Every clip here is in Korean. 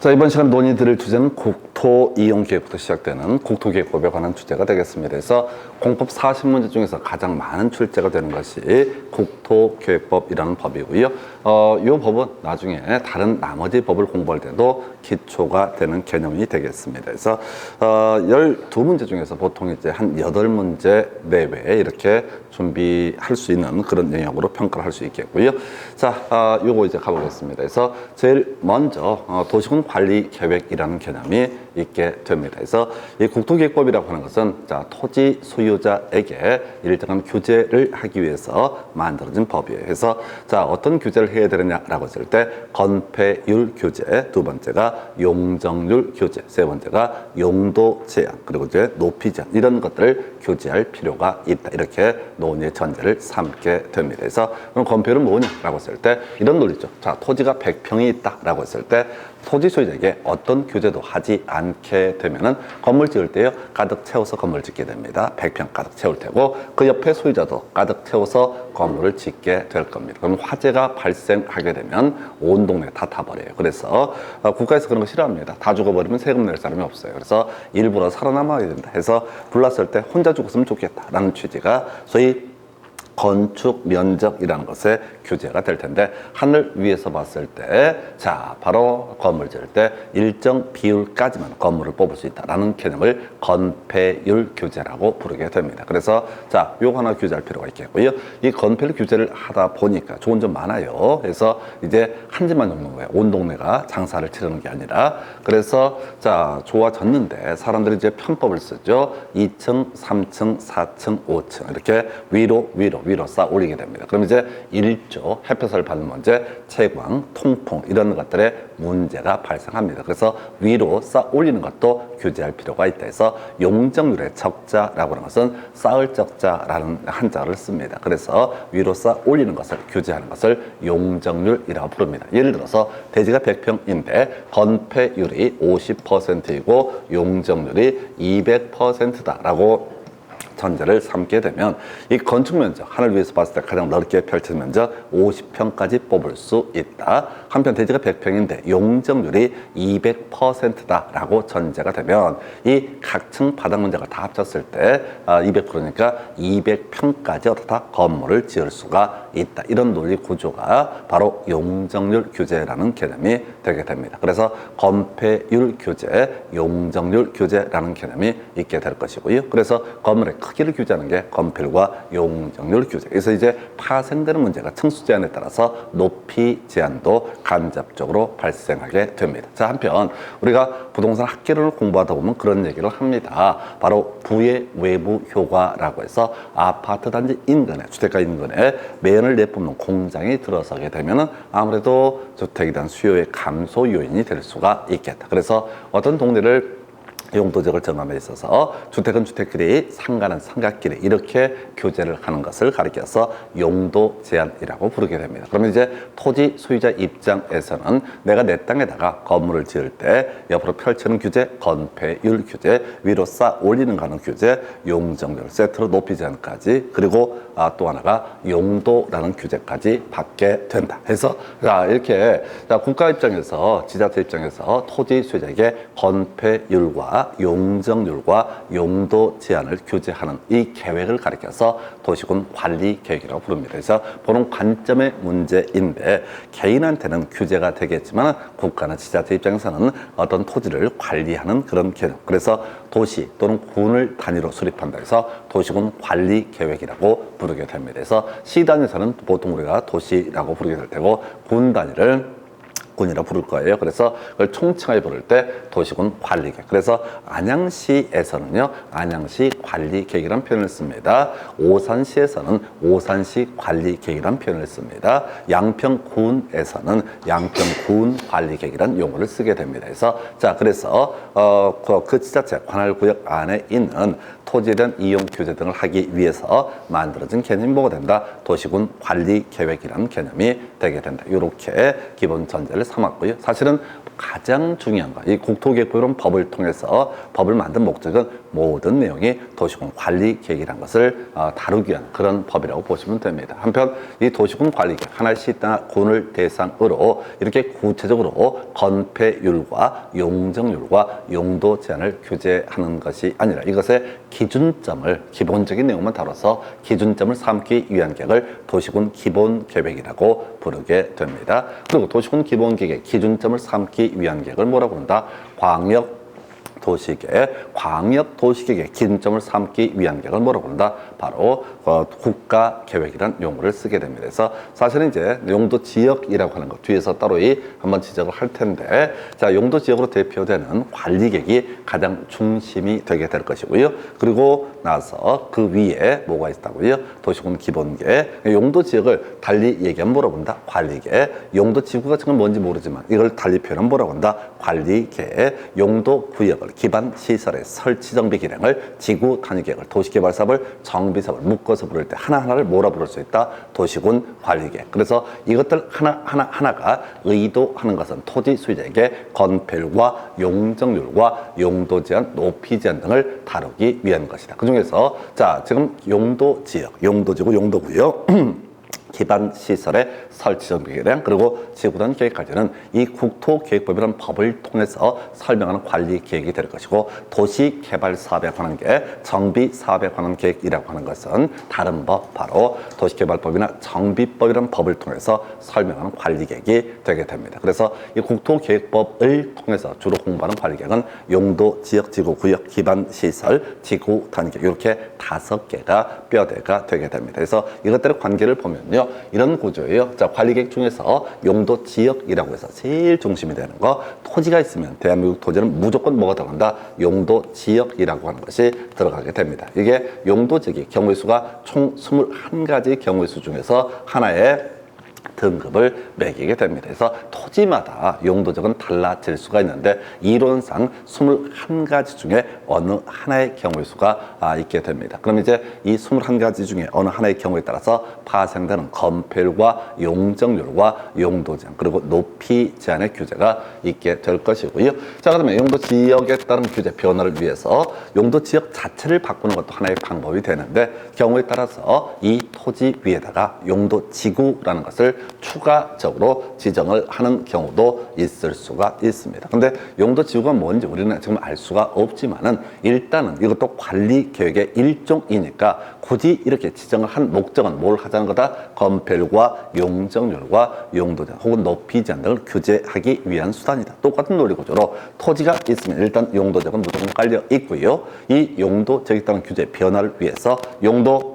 자, 이번 시간 논의 드릴 주제는 국토이용계획부터 시작되는 국토계획법에 관한 주제가 되겠습니다. 그래서 공법 40문제 중에서 가장 많은 출제가 되는 것이 국토계획법이라는 법이고요. 이 법은 나중에 다른 나머지 법을 공부할 때도 기초가 되는 개념이 되겠습니다. 그래서 12문제 중에서 보통 이제 한 8문제 내외에 이렇게 준비할 수 있는 그런 영역으로 평가를 할 수 있겠고요. 자, 요거 이제 가보겠습니다. 그래서 제일 먼저 도시군 관리 계획이라는 개념이 있게 됩니다. 그래서 이 국토계획법이라고 하는 것은 자, 토지 소유자에게 일정한 규제를 하기 위해서 만들어진 법이에요. 그래서 자, 어떤 규제를 해야 되느냐라고 했을 때 건폐율 규제, 두 번째가 용적률 규제, 세 번째가 용도 제한, 그리고 이제 높이 제한 이런 것들을 규제할 필요가 있다. 이렇게 논의의 전제를 삼게 됩니다. 그래서 그럼 건폐율은 뭐냐라고 했을 때 이런 논리죠. 자, 토지가 100평이 있다라고 했을 때 토지 소유자에게 어떤 규제도 하지 않게 되면은 건물 지을 때요 가득 채워서 건물 짓게 됩니다. 100평 가득 채울 테고 그 옆에 소유자도 가득 채워서 건물을 짓게 될 겁니다. 그럼 화재가 발생하게 되면 온 동네 다 타버려요. 그래서 국가에서 그런 거 싫어합니다. 다 죽어버리면 세금 낼 사람이 없어요. 그래서 일부러 살아남아야 된다 해서 불났을 때 혼자 죽었으면 좋겠다라는 취지가 소위 건축 면적이라는 것에 규제가 될 텐데 하늘 위에서 봤을 때 자 바로 건물 지을 때 일정 비율까지만 건물을 뽑을 수 있다라는 개념을 건폐율 규제라고 부르게 됩니다. 그래서 자 요거 하나 규제할 필요가 있겠고요. 이 건폐율 규제를 하다 보니까 좋은 점 많아요. 그래서 이제 한 집만 적는 거예요. 온 동네가 장사를 치르는 게 아니라. 그래서 자 좋아졌는데 사람들이 이제 편법을 쓰죠. 2층, 3층, 4층, 5층 이렇게 위로 쌓아 올리게 됩니다. 그럼 이제 일조, 햇볕을 받는 문제, 채광, 통풍 이런 것들의 문제가 발생합니다. 그래서 위로 쌓아 올리는 것도 규제할 필요가 있다 해서 용적률의 적자라고 하는 것은 쌓을 적자라는 한자를 씁니다. 그래서 위로 쌓아 올리는 것을 규제하는 것을 용적률이라고 부릅니다. 예를 들어서 대지가 100평인데 건폐율이 50%이고 용적률이 200%다라고 전제를 삼게 되면 이 건축 면적, 하늘 위에서 봤을 때 가장 넓게 펼쳐진 면적 50평까지 뽑을 수 있다. 한편 대지가 100평인데 용적률이 200%다라고 전제가 되면 이 각층 바닥 면적을 다 합쳤을 때 200%니까 200평까지 어떻다 건물을 지을 수가 있다. 이런 논리 구조가 바로 용적률 규제라는 개념이 되게 됩니다. 그래서 건폐율 규제, 용적률 규제라는 개념이 있게 될 것이고요. 그래서 건물의 크기를 규제하는 게 건폐율과 용적률 규제. 그래서 이제 파생되는 문제가 층수 제한에 따라서 높이 제한도 간접적으로 발생하게 됩니다. 자, 한편 우리가 부동산 학계를 공부하다 보면 그런 얘기를 합니다. 바로 부의 외부 효과라고 해서 아파트 단지 인근에, 주택가 인근에 매연을 내뿜는 공장이 들어서게 되면은 아무래도 주택에 대한 수요의 감소 요인이 될 수가 있겠다. 그래서 어떤 동네를 용도적을 정함에 있어서 주택은 주택끼리, 상가는 상가끼리 이렇게 규제를 하는 것을 가리켜서 용도 제한이라고 부르게 됩니다. 그러면 이제 토지 소유자 입장에서는 내가 내 땅에다가 건물을 지을 때 옆으로 펼치는 규제, 건폐율 규제, 위로 쌓아 올리는 가는 규제, 용적률 세트로 높이 제한까지 그리고 또 하나가 용도라는 규제까지 받게 된다. 해서 자 이렇게 자 국가 입장에서 지자체 입장에서 토지 소유자에게 건폐율과 용적률과 용도 제한을 규제하는 이 계획을 가리켜서 도시군 관리 계획이라고 부릅니다. 그래서 보는 관점의 문제인데 개인한테는 규제가 되겠지만 국가나 지자체 입장에서는 어떤 토지를 관리하는 그런 개념. 그래서 도시 또는 군을 단위로 수립한다 해서 도시군 관리 계획이라고 부르게 됩니다. 그래서 시 단위에서는 보통 우리가 도시라고 부르게 될 테고 군 단위를 군이라고 부를 거예요. 그래서 그걸 총칭하게 부를 때 도시군 관리계획. 그래서 안양시에서는요, 안양시 관리계획이라는 표현을 씁니다. 오산시에서는 오산시 관리계획이라는 표현을 씁니다. 양평군에서는 양평군 관리계획이라는 용어를 쓰게 됩니다. 그래서 자, 그래서 그 지자체 관할구역 안에 있는 토지에 대한 이용 규제 등을 하기 위해서 만들어진 개념이 뭐가 된다? 도시군 관리 계획이라는 개념이 되게 된다. 이렇게 기본 전제를 삼았고요. 사실은 가장 중요한 거, 이 국토계획법이라는 법을 통해서 법을 만든 목적은 모든 내용이 도시군 관리 계획이라는 것을 다루기 위한 그런 법이라고 보시면 됩니다. 한편 이 도시군 관리 계획, 하나의 시나 군을 대상으로 이렇게 구체적으로 건폐율과 용적률과 용도 제한을 규제하는 것이 아니라 이것의 기준점을, 기본적인 내용만 다뤄서 기준점을 삼기 위한 계획을 도시군 기본계획이라고 부르게 됩니다. 그리고 도시군 기본계획의 기준점을 삼기 위한 계획을 뭐라고 부른다? 광역도시계획의 기준점을 삼기 위한 계획을 뭐라고 부른다? 바로 국가계획이라는 용어를 쓰게 됩니다. 그래서 사실은 이제 용도지역이라고 하는 것 뒤에서 따로 한번 지적을 할 텐데, 자, 용도지역으로 대표되는 관리계획이 가장 중심이 되게 될 것이고요. 그리고 나서 그 위에 뭐가 있다고요? 도시군 기본계획, 용도지역을 달리 얘기하면 뭐라고 한다? 관리계획. 용도지구가 지금 뭔지 모르지만 이걸 달리 표현하면 뭐라고 한다? 관리계획. 용도구역을 기반 시설의 설치 정비 기능을 지구 단위 계획을 도시개발 사업을 정비 사업을 묶어서 부를 때 하나하나를 뭐라 부를 수 있다? 도시군 관리계획. 그래서 이것들 하나하나가 의도하는 것은 토지 소유자에게 건폐율과 용적률과 용도 제한, 높이 제한 등을 다루기 위한 것이다. 그 중에서 자, 지금 용도지역, 용도지구, 용도구역 기반 시설의 설치 정비 계획 그리고 지구단 계획까지는 이 국토계획법이라는 법을 통해서 설명하는 관리 계획이 될 것이고, 도시개발 사업에 관한 계획, 정비 사업에 관한 계획이라고 하는 것은 다른 법, 바로 도시개발법이나 정비법이라는 법을 통해서 설명하는 관리 계획이 되게 됩니다. 그래서 이 국토계획법을 통해서 주로 공부하는 관리 계획은 용도, 지역, 지구, 구역, 기반 시설, 지구 단위 계획 이렇게 5개가 뼈대가 되게 됩니다. 그래서 이것들의 관계를 보면요, 이런 구조예요. 자, 관리계획 중에서 용도 지역이라고 해서 제일 중심이 되는 거, 토지가 있으면 대한민국 토지는 무조건 뭐가 들어간다? 용도 지역이라고 하는 것이 들어가게 됩니다. 이게 용도 지역이 경우의 수가 총 21가지 경우의 수 중에서 하나의 등급을 매기게 됩니다. 그래서 토지마다 용도적은 달라질 수가 있는데 이론상 21가지 중에 어느 하나의 경우의 수가 있게 됩니다. 그럼 이제 이 21가지 중에 어느 하나의 경우에 따라서 파생되는 건폐율과 용적률과 용도 제한 그리고 높이 제한의 규제가 있게 될 것이고요. 자, 그러면 용도 지역에 따른 규제 변화를 위해서 용도 지역 자체를 바꾸는 것도 하나의 방법이 되는데, 경우에 따라서 이 토지 위에다가 용도 지구라는 것을 추가적으로 지정을 하는 경우도 있을 수가 있습니다. 근데 용도 지구가 뭔지 우리는 지금 알 수가 없지만은 일단은 이것도 관리 계획의 일종이니까 굳이 이렇게 지정을 한 목적은 뭘 하자는 거다? 건폐율과 용적률과 용도 제한 혹은 높이 제한 등을 규제하기 위한 수단이다. 똑같은 논리 구조로 토지가 있으면 일단 용도 지역은 무조건 깔려 있고요. 이 용도 지역에 따른 규제 변화를 위해서 용도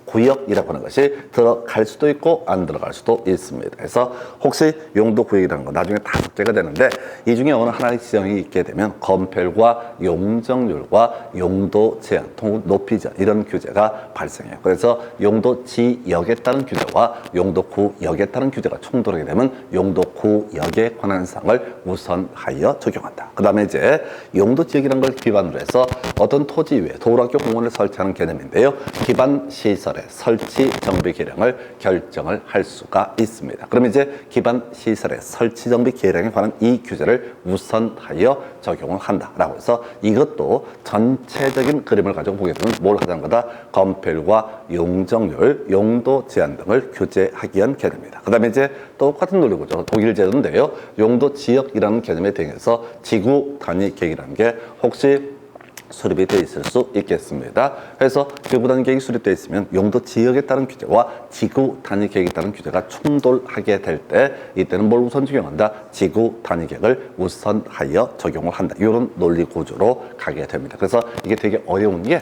구역이라고 하는 것이 들어갈 수도 있고 안 들어갈 수도 있습니다. 그래서 혹시 용도구역이라는 거 나중에 5개가 되는데 이 중에 어느 하나의 지정이 있게 되면 건폐율과 용적률과 용도 제한, 높이 제한 이런 규제가 발생해요. 그래서 용도 지역에 따른 규제와 용도구역에 따른 규제가 충돌하게 되면 용도구역에 관한 사항을 우선하여 적용한다. 그 다음에 이제 용도지역이라는 걸 기반으로 해서 어떤 토지 위에 도로학교 공원을 설치하는 개념인데요. 기반 시설의 설치 정비 계량을 결정을 할 수가 있습니다. 그러면 이제 기반 시설의 설치 정비 계량에 관한 이 규제를 우선하여 적용을 한다라고 해서 이것도 전체적인 그림을 가지고 보게 되면 뭘 하자는 거다? 건폐율과 용적률, 용도 제한 등을 규제하기 위한 개념입니다. 그 다음에 이제 똑같은 논리구조, 독일 제도인데요. 용도 지역이라는 개념에 대해서 지구 단위 계획이라는 게 혹시 수립이 되어 있을 수 있겠습니다. 그래서 지구 단위 계획이 수립되어 있으면 용도 지역에 따른 규제와 지구 단위 계획에 따른 규제가 충돌하게 될 때 이때는 뭘 우선 적용한다? 지구 단위 계획을 우선하여 적용을 한다. 이런 논리 구조로 가게 됩니다. 그래서 이게 되게 어려운 게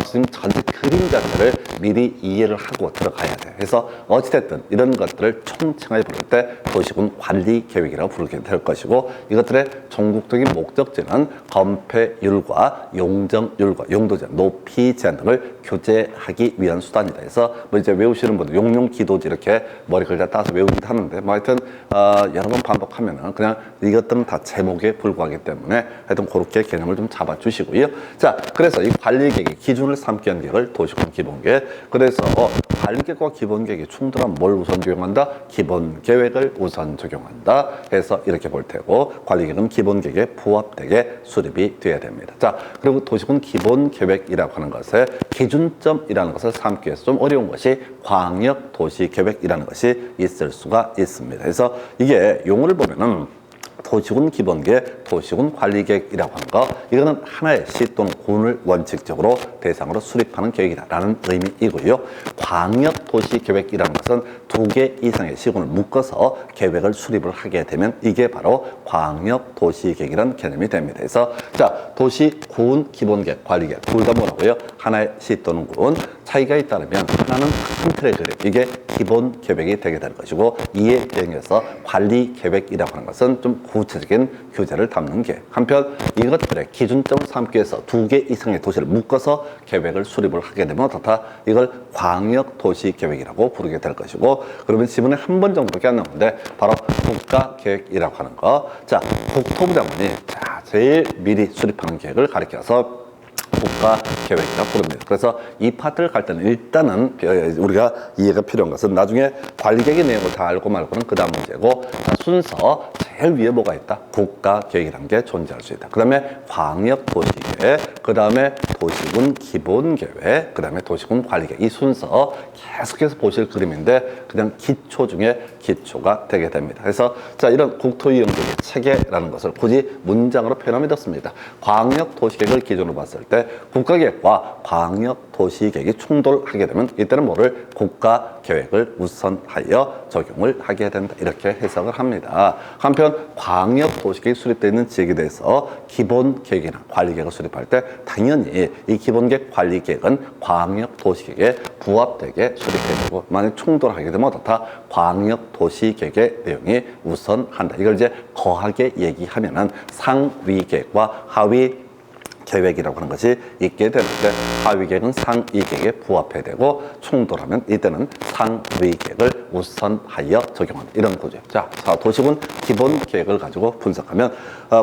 지금 전체 그림 자체를 미리 이해를 하고 들어가야 돼. 그래서 어찌됐든 이런 것들을 총칭하여 부를 때 도시군 관리 계획이라고 부르게 될 것이고, 이것들의 전국적인 목적지는 건폐율과 용적률과 용도 제한, 높이 제한 등을 규제하기 위한 수단이다. 그래서 뭐 이제 외우시는 분들 용용기도지 이렇게 머리 글자 따서 외우기도 하는데 뭐 하여튼 여러 번 반복하면은 그냥 이것들은 다 제목에 불과하기 때문에 하여튼 그렇게 개념을 좀 잡아주시고요. 자, 그래서 이 관리계획의 기준을 삼기 위한 계획을 도시군 기본계획. 그래서 관리계획과 기본계획이 충돌하면 뭘 우선 적용한다? 기본계획을 우선 적용한다 해서 이렇게 볼 테고, 관리계획은 기본계획에 부합되게 수립이 돼야 됩니다. 자, 그리고 도시군 기본계획이라고 하는 것의 기준점이라는 것을 삼기 위해서 좀 어려운 것이 광역도시계획이라는 것이 있을 수가 있습니다. 그래서 이게 용어를 보면은 도시군 기본계획, 도시군 관리계획이라고 하는 거, 이거는 하나의 시 또는 군을 원칙적으로 대상으로 수립하는 계획이다라는 의미이고요. 광역도시계획이라는 것은 2개 이상의 시군을 묶어서 계획을 수립을 하게 되면 이게 바로 광역도시계획이라는 개념이 됩니다. 그래서 자, 도시군 기본계획, 관리계획 둘 다 뭐라고요? 하나의 시 또는 군, 차이가 있다면 하나는 큰 틀의 그림, 이게 기본 계획이 되게 될 것이고, 이에 대응해서 관리 계획이라고 하는 것은 좀 구체적인 규제를 담는 게, 한편 이것들의 기준점을 삼기 위해서 2개 이상의 도시를 묶어서 계획을 수립을 하게 되면 어떻다? 이걸 광역도시계획이라고 부르게 될 것이고, 그러면 지문에 한 번 정도밖에 안 나오는데 바로 국가계획이라고 하는 거. 자, 국토부 장관이 제일 미리 수립하는 계획을 가리켜서 국가계획이라고 부릅니다. 그래서 이 파트를 갈 때는 일단은 우리가 이해가 필요한 것은 나중에 관리계획의 내용을 다 알고 말고는 그 다음 문제고, 순서 제일 위에 뭐가 있다? 국가계획이라는 게 존재할 수 있다. 그 다음에 광역도시계획, 그 다음에 도시군 기본계획, 그 다음에 도시군 관리계획. 이 순서 계속해서 보실 그림인데 그냥 기초 중에 기초가 되게 됩니다. 그래서 자, 이런 국토이용계획의 체계라는 것을 굳이 문장으로 표현하면 이렇습니다. 광역도시계획을 기준으로 봤을 때 국가계획과 광역도시계획이 충돌하게 되면 이때는 뭐를 국가계획을 우선하여 적용을 하게 된다, 이렇게 해석을 합니다. 한편 광역도시계획이 수립되어 있는 지역에 대해서 기본계획이나 관리계획을 수립할 때 당연히 이 기본계획, 관리계획은 광역도시계획에 부합되게 수립해야 되고, 만약 충돌하게 되면 어떻다? 광역도시계획의 내용이 우선한다. 이걸 이제 거하게 얘기하면은 상위계획과 하위 계획이라고 하는 것이 있게 되는데, 하위 계획은 상위 계획에 부합해야 되고, 충돌하면 이때는 상위 계획을 우선하여 적용한다, 이런 구조. 자, 도시군 기본 계획을 가지고 분석하면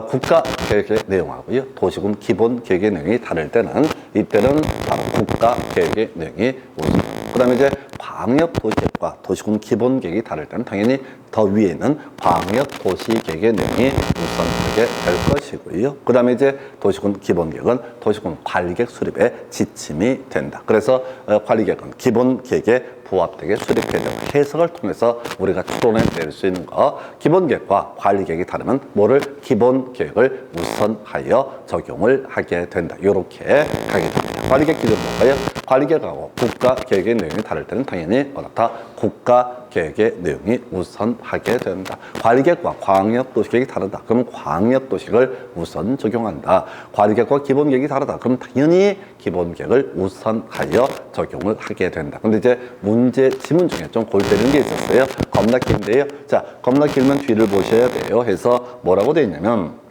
국가 계획의 내용하고요, 도시군 기본 계획의 내용이 다를 때는 이때는 바로 국가 계획의 내용이 우선. 그다음에 이제 광역도시계획과 도시군 기본 계획이 다를 때는 당연히 더 위에 있는 광역도시계획의 내용이 우선하게 될 것이고요. 그 다음에 이제 도시군 기본계획은 도시군 관리계획 수립의 지침이 된다. 그래서 관리계획은 기본계획에 부합되게 수립해야 되고, 해석을 통해서 우리가 추론해낼 수 있는 거, 기본계획과 관리계획이 다르면 뭐를 기본계획을 우선하여 적용을 하게 된다, 이렇게 가게 됩니다. 관리계획 기준은 뭘까요? 관리계획하고 국가계획의 내용이 다를 때는 당연히 어떻다? 국가계획의 내용이 우선하게 된다. 관리계획과 광역도시계획이 다르다. 그럼 광역도시계획을 우선 적용한다. 관리계획과 기본계획이 다르다. 그럼 당연히 기본계획을 우선하여 적용을 하게 된다. 근데 이제 문제 지문 중에 좀 골 때리는 게 있었어요. 겁나 긴데요. 자, 겁나 길면 뒤를 보셔야 돼요. 해서 뭐라고 되어 있냐면,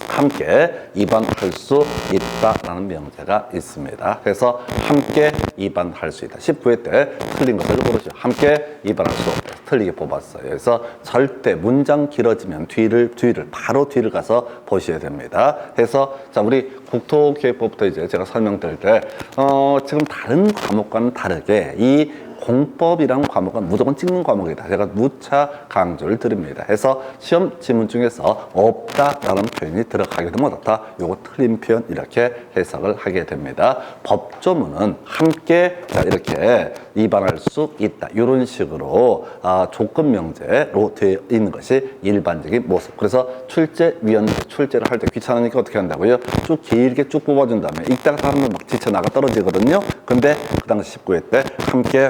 함께 입안할 수 있다라는 명제가 있습니다. 그래서 함께 입안할 수 있다. 19회 때 틀린 것을 고르시오. 함께 입안할 수 없다. 틀리게 뽑았어요. 그래서 절대 문장 길어지면 뒤를 바로 뒤를 가서 보셔야 됩니다. 해서 자, 우리 국토계획법부터 이제 제가 설명드릴 때 지금 다른 과목과는 다르게 이 공법이란 과목은 무조건 찍는 과목이다. 제가 누차 강조를 드립니다. 해서 시험 지문 중에서 없다라는 표현이 들어가게 되면 어떻다? 요거 틀린 표현, 이렇게 해석을 하게 됩니다. 법조문은 함께 자, 이렇게 입안할 수 있다, 이런 식으로 조건 명제로 되어 있는 것이 일반적인 모습. 그래서 출제위원들 출제를 할 때 귀찮으니까 어떻게 한다고요? 쭉 길게 쭉 뽑아준 다음에 읽다가 사람은 막 지쳐 나가 떨어지거든요. 근데 그 당시 19회 때 함께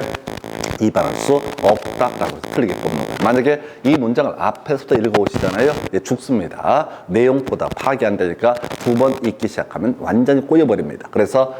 입안할 수 없다라고 틀리게 뽑는 거예요. 만약에 이 문장을 앞에서부터 읽어오시잖아요. 죽습니다. 내용보다 파악이 안 되니까 2번 읽기 시작하면 완전히 꼬여버립니다. 그래서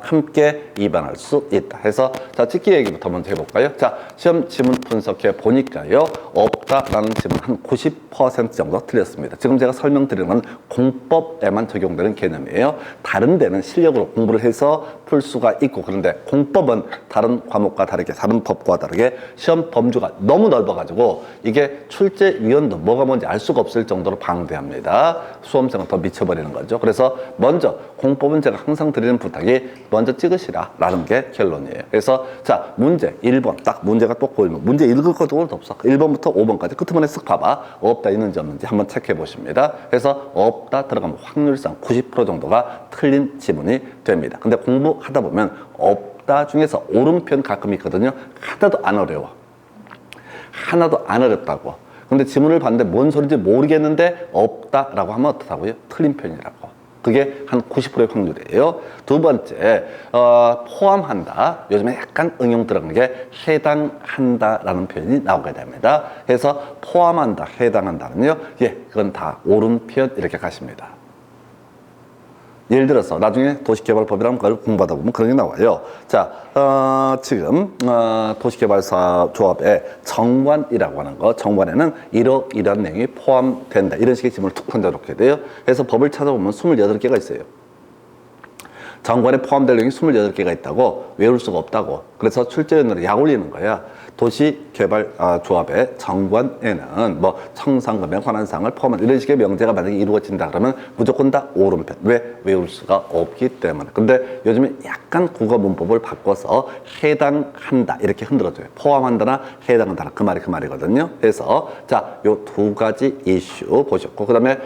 함께 입안할 수 있다 해서, 자, 찍기 얘기부터 먼저 해볼까요? 자, 시험 지문 분석해 보니까요, 없다라는 지문 한 90% 정도 틀렸습니다. 지금 제가 설명드리는 건 공법에만 적용되는 개념이에요. 다른 데는 실력으로 공부를 해서 풀 수가 있고, 그런데 공법은 다른 과목과 다르게, 다른 법과 다르게 시험 범주가 너무 넓어가지고 이게 출제위원도 뭐가 뭔지 알 수가 없을 정도로 방대합니다. 수험생은 더 미쳐버리는 거죠. 그래서 먼저 공법은 제가 항상 드리는 부탁이 먼저 찍으시라 라는 게 결론이에요. 그래서 자, 문제 1번 딱 문제가 또 보이면 문제 읽을 것도 없어. 1번부터 5번까지 끝부분에 쓱 봐봐. 없다 있는지 없는지 한번 체크해 보십니다. 그래서 없다 들어가면 확률상 90% 정도가 틀린 지문이 됩니다. 근데 공부하다 보면 없다 중에서 옳은 표현 가끔 있거든요. 하나도 안 어려워. 하나도 안 어렵다고. 근데 지문을 봤는데 뭔 소리인지 모르겠는데 없다라고 하면 어떻다고요? 틀린 표현이라고. 그게 한 90%의 확률이에요. 두 번째, 포함한다. 요즘에 약간 응용 들어간 게 해당한다라는 표현이 나오게 됩니다. 그래서 포함한다, 해당한다는요. 예, 그건 다 옳은 표현 이렇게 가십니다. 예를 들어서 나중에 도시개발법이라는 걸 공부하다 보면 그런 게 나와요. 자, 지금 도시개발사 조합의 정관이라고 하는 거, 정관에는 이러이러한 내용이 포함된다. 이런 식의 지문을 툭 던져놓게 돼요. 그래서 법을 찾아보면 28개가 있어요. 정관에 포함될 내용이 28개가 있다고 외울 수가 없다고. 그래서 출제위원으로 약 올리는 거야. 도시개발조합의 정관에는 뭐 청산금에 관한 사항을 포함한 이런 식의 명제가 만약에 이루어진다 그러면 무조건 다 옳은 편. 왜? 외울 수가 없기 때문에. 근데 요즘에 약간 국어 문법을 바꿔서 해당한다 이렇게 흔들어줘요. 포함한다나 해당한다나 그 말이거든요. 그래서 자, 요 두 가지 이슈 보셨고 그 다음에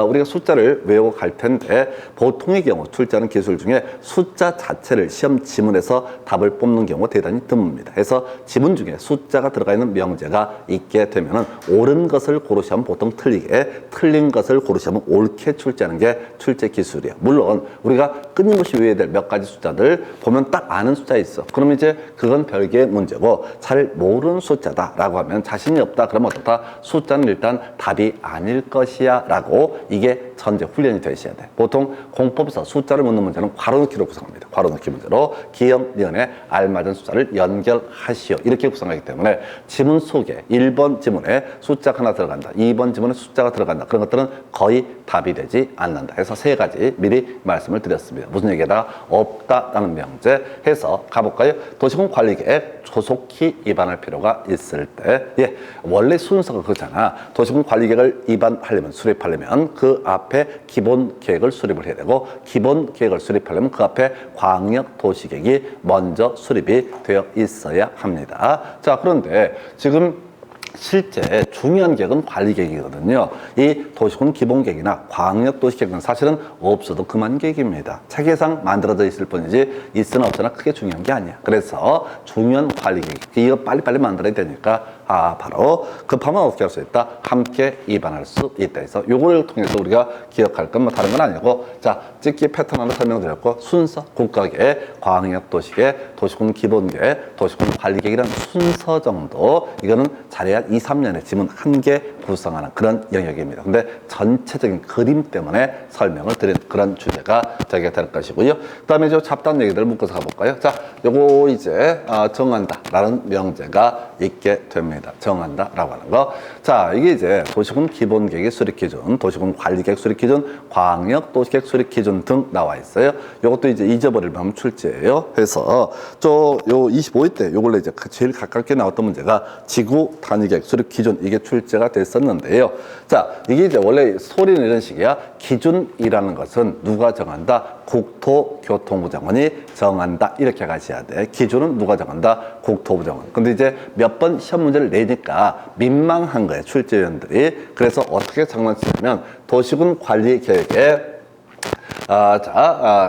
우리가 숫자를 외우고 갈 텐데 보통의 경우 출제하는 기술 중에 숫자 자체를 시험 지문에서 답을 뽑는 경우가 대단히 드뭅니다. 그래서 지문 중에 숫자가 들어가 있는 명제가 있게 되면은 옳은 것을 고르시면 보통 틀리게, 틀린 것을 고르시면 옳게 출제하는 게 출제 기술이에요. 물론 우리가 끊임없이 외워야 될 몇 가지 숫자들 보면 딱 아는 숫자 있어. 그러면 이제 그건 별개의 문제고 잘 모르는 숫자다라고 하면 자신이 없다 그러면 어떻다? 숫자는 일단 답이 아닐 것이야 라고 이게 전제 훈련이 되셔야 돼. 보통 공법에서 숫자를 묻는 문제는 괄호넣기로 구성합니다. 괄호넣기 문제로 기역, 니은에 알맞은 숫자를 연결하시오. 이렇게 구성하기 때문에 지문 속에 1번 지문에 숫자가 하나 들어간다. 2번 지문에 숫자가 들어간다. 그런 것들은 거의 답이 되지 않는다. 해서 세 가지 미리 말씀을 드렸습니다. 무슨 얘기다? 없다라는 명제 해서 가볼까요? 도시공 관리계획 조속히 입안할 필요가 있을 때, 예, 원래 순서가 그렇잖아. 도시공 관리계획을 입안하려면, 수립하려면 그 앞에 기본 계획을 수립을 해야 되고, 기본 계획을 수립하려면 그 앞에 광역 도시계획이 먼저 수립이 되어 있어야 합니다. 자, 그런데 지금 실제 중요한 계획은 관리계획이거든요. 이 도시군 기본계획이나 광역도시계획은 사실은 없어도 그만 계획입니다. 체계상 만들어져 있을 뿐이지 있으나 없으나 크게 중요한 게 아니야. 그래서 중요한 관리계획, 이거 빨리빨리 만들어야 되니까 바로 급하면 어떻게 할 수 있다? 함께 입안할 수 있다 해서 요걸 통해서 우리가 기억할 건 뭐 다른 건 아니고, 자, 찍기 패턴 하나 설명드렸고, 순서, 국가계획, 광역도시계획, 도시군 기본계획, 도시군 관리계획이라는 순서 정도, 이거는 잘해야 2, 3년에 지문 한 개 구성하는 그런 영역입니다. 근데 전체적인 그림 때문에 설명을 드린 그런 주제가 되게 될 것이고요. 그 다음에 저 잡다한 얘기들을 묶어서 가볼까요? 자, 요거 이제 정한다라는 명제가 있게 됩니다. 정한다라고 하는 거. 자, 이게 이제 도시군 기본계획 수립 기준, 도시군 관리계획 수립 기준, 광역 도시계획 수립 기준 등 나와 있어요. 요것도 이제 잊어버리면 출제예요. 그래서 요 25회 때 요걸로 이제 제일 가깝게 나왔던 문제가 지구 단위계획 수립 기준, 이게 출제가 됐었는데요. 자, 이게 이제 원래 소리는 이런 식이야. 기준이라는 것은 누가 정한다? 국토교통부 장관이 정한다. 이렇게 가셔야 돼. 기준은 누가 정한다? 국토부 장관. 근데 이제 몇 번 시험 문제를 내니까 민망한 거예요, 출제위원들이. 그래서 어떻게 장난치냐면 도시군 관리 계획에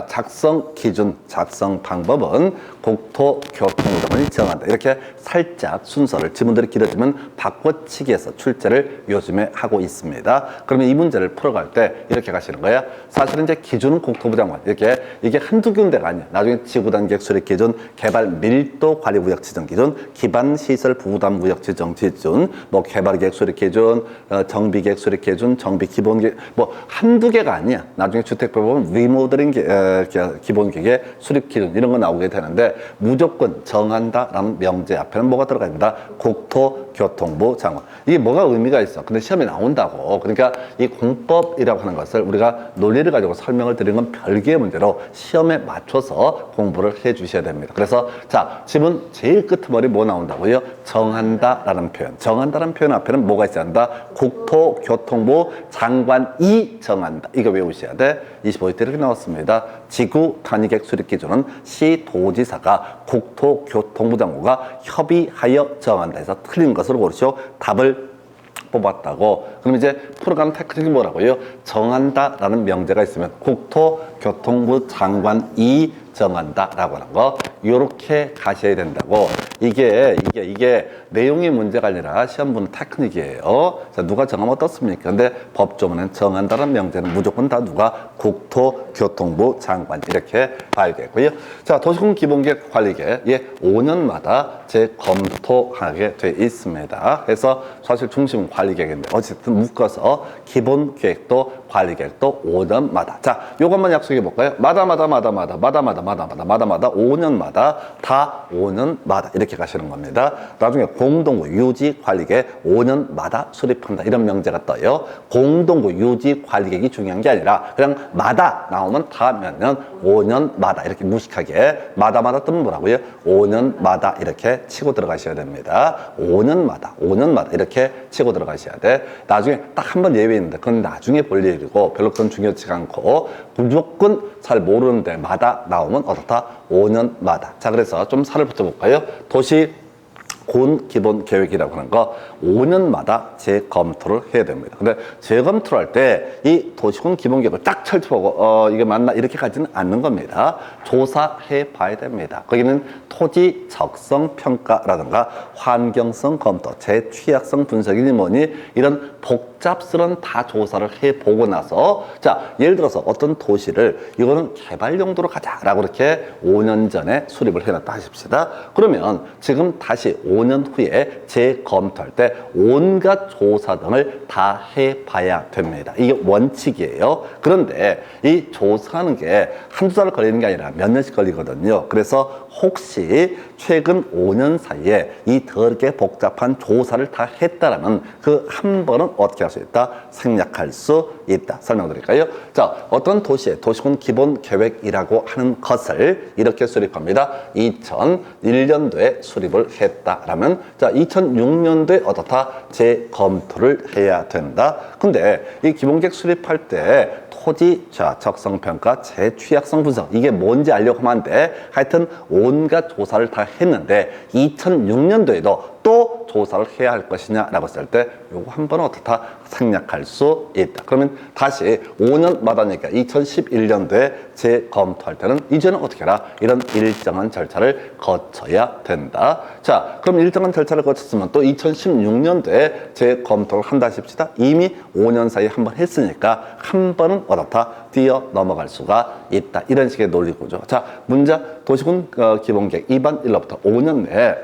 작성 기준, 작성 방법은 국토교통부 장관이 정한다. 이렇게 살짝 순서를 지문들이 길어지면 바꿔치기해서 출제를 요즘에 하고 있습니다. 그러면 이 문제를 풀어갈 때 이렇게 가시는 거야. 사실은 이제 기준은 국토부 장관. 이게 한두 군데가 아니야. 나중에 지구단계획 수립 기준, 개발 밀도 관리 구역 지정 기준, 기반 시설 부담 구역 지정 기준, 뭐 개발 계획 수립 기준, 정비 계획 수립 기준, 정비 기본 계획, 뭐 한두 개가 아니야. 나중에 주택법 보면 기본 리모델링 기본 기계 수립 기준 이런 거 나오게 되는데 무조건 정한다라는 명제 앞에는 뭐가 들어가 있습니다. 국토교통부 장관. 이게 뭐가 의미가 있어? 근데 시험에 나온다고. 그러니까 이 공법이라고 하는 것을 우리가 논리를 가지고 설명을 드리는 건 별개의 문제로 시험에 맞춰서 공부를 해 주셔야 됩니다. 그래서 자, 지문 제일 끝머리 뭐 나온다고요? 정한다라는 표현. 정한다라는 표현 앞에는 뭐가 있어야 한다? 국토교통부 장관이 정한다. 이거 외우셔야 돼. 25회 때 이렇게 나왔습니다. 지구 단위계획 수립 기준은 시도지사가 국토교통부 장관과 협의하여 정한다 해서 틀린 것으로 고르시오. 답을 뽑았다고. 그럼 이제 풀어가는 테크닉이 뭐라고요? 정한다라는 명제가 있으면 국토교통부 장관이 정한다라고 하는 거 이렇게 가셔야 된다고. 이게 내용의 문제가 아니라 시험 보는 테크닉이에요. 자, 누가 정하면 어떻습니까? 근데 법조문엔 정한다는 명제는 무조건 다 누가 국토교통부 장관 이렇게 봐야겠고요. 자, 도시공 기본계획 관리계획 5년마다 재검토하게 돼 있습니다. 그래서 사실 중심은 관리계획인데 어쨌든 묶어서 기본계획도 관리계획도 5년마다. 자, 요것만 약속해 볼까요? 마다마다 5년마다 다 5년마다 이렇게 가시는 겁니다. 나중에 공동구 유지 관리계획 5년마다 수립한다 이런 명제가 떠요. 공동구 유지 관리계획이 중요한 게 아니라 그냥 마다 나오면 다 몇 년 5년마다 이렇게 무식하게 마다마다 뜨면 뭐라고요? 5년마다 이렇게 치고 들어가셔야 됩니다. 5년마다 이렇게 치고 들어가셔야 돼. 나중에 딱 한 번 예외 있는데 그건 나중에 볼 일이고 별로 그건 중요치가 않고 무조건 잘 모르는데 마다 나오면 어떻다? 5년마다. 자, 그래서 좀 살을 붙여볼까요? 도시 군 기본 계획이라고 하는 거 5년마다 재검토를 해야 됩니다. 근데 재검토를 할 때 이 도시군 기본 계획을 딱 펼쳐보고 이게 맞나 이렇게 가지는 않는 겁니다. 조사해 봐야 됩니다. 거기는 토지 적성 평가라든가 환경성 검토, 재취약성 분석이니 뭐니 이런 복잡스러운 다 조사를 해보고 나서 자, 예를 들어서 어떤 도시를 이거는 개발 용도로 가자라고 이렇게 5년 전에 수립을 해놨다 하십시다. 그러면 지금 다시 5년 후에 재검토할 때 온갖 조사 등을 다 해봐야 됩니다. 이게 원칙이에요. 그런데 이 조사하는 게 한두 달 걸리는 게 아니라 몇 년씩 걸리거든요. 그래서 혹시 최근 5년 사이에 이 더럽게 복잡한 조사를 다 했다라면 그 한 번은 어떻게 할 수 있다? 생략할 수 있다. 설명드릴까요? 자, 어떤 도시의 도시군 기본 계획이라고 하는 것을 이렇게 수립합니다. 2001년도에 수립을 했다라면 자, 2006년도에 어떻다? 재검토를 해야 된다. 근데 이 기본계획 수립할 때 토지 적성평가, 재취약성 분석 이게 뭔지 알려고 하면 안 돼. 하여튼 온갖 조사를 다 했는데 2006년도에도 또 조사를 해야 할 것이냐라고 했을 때 요거 한 번은 어떻다? 생략할 수 있다. 그러면 다시 5년마다니까 2011년도에 재검토할 때는 이제는 어떻게 해라? 이런 일정한 절차를 거쳐야 된다. 자, 그럼 일정한 절차를 거쳤으면 또 2016년도에 재검토를 한다 하십시다. 이미 5년 사이에 한 번 했으니까 한 번은 어떻다? 뛰어 넘어갈 수가 있다. 이런 식의 논리구조. 자, 문제 도시군 기본계획 2반 1로부터 5년 내에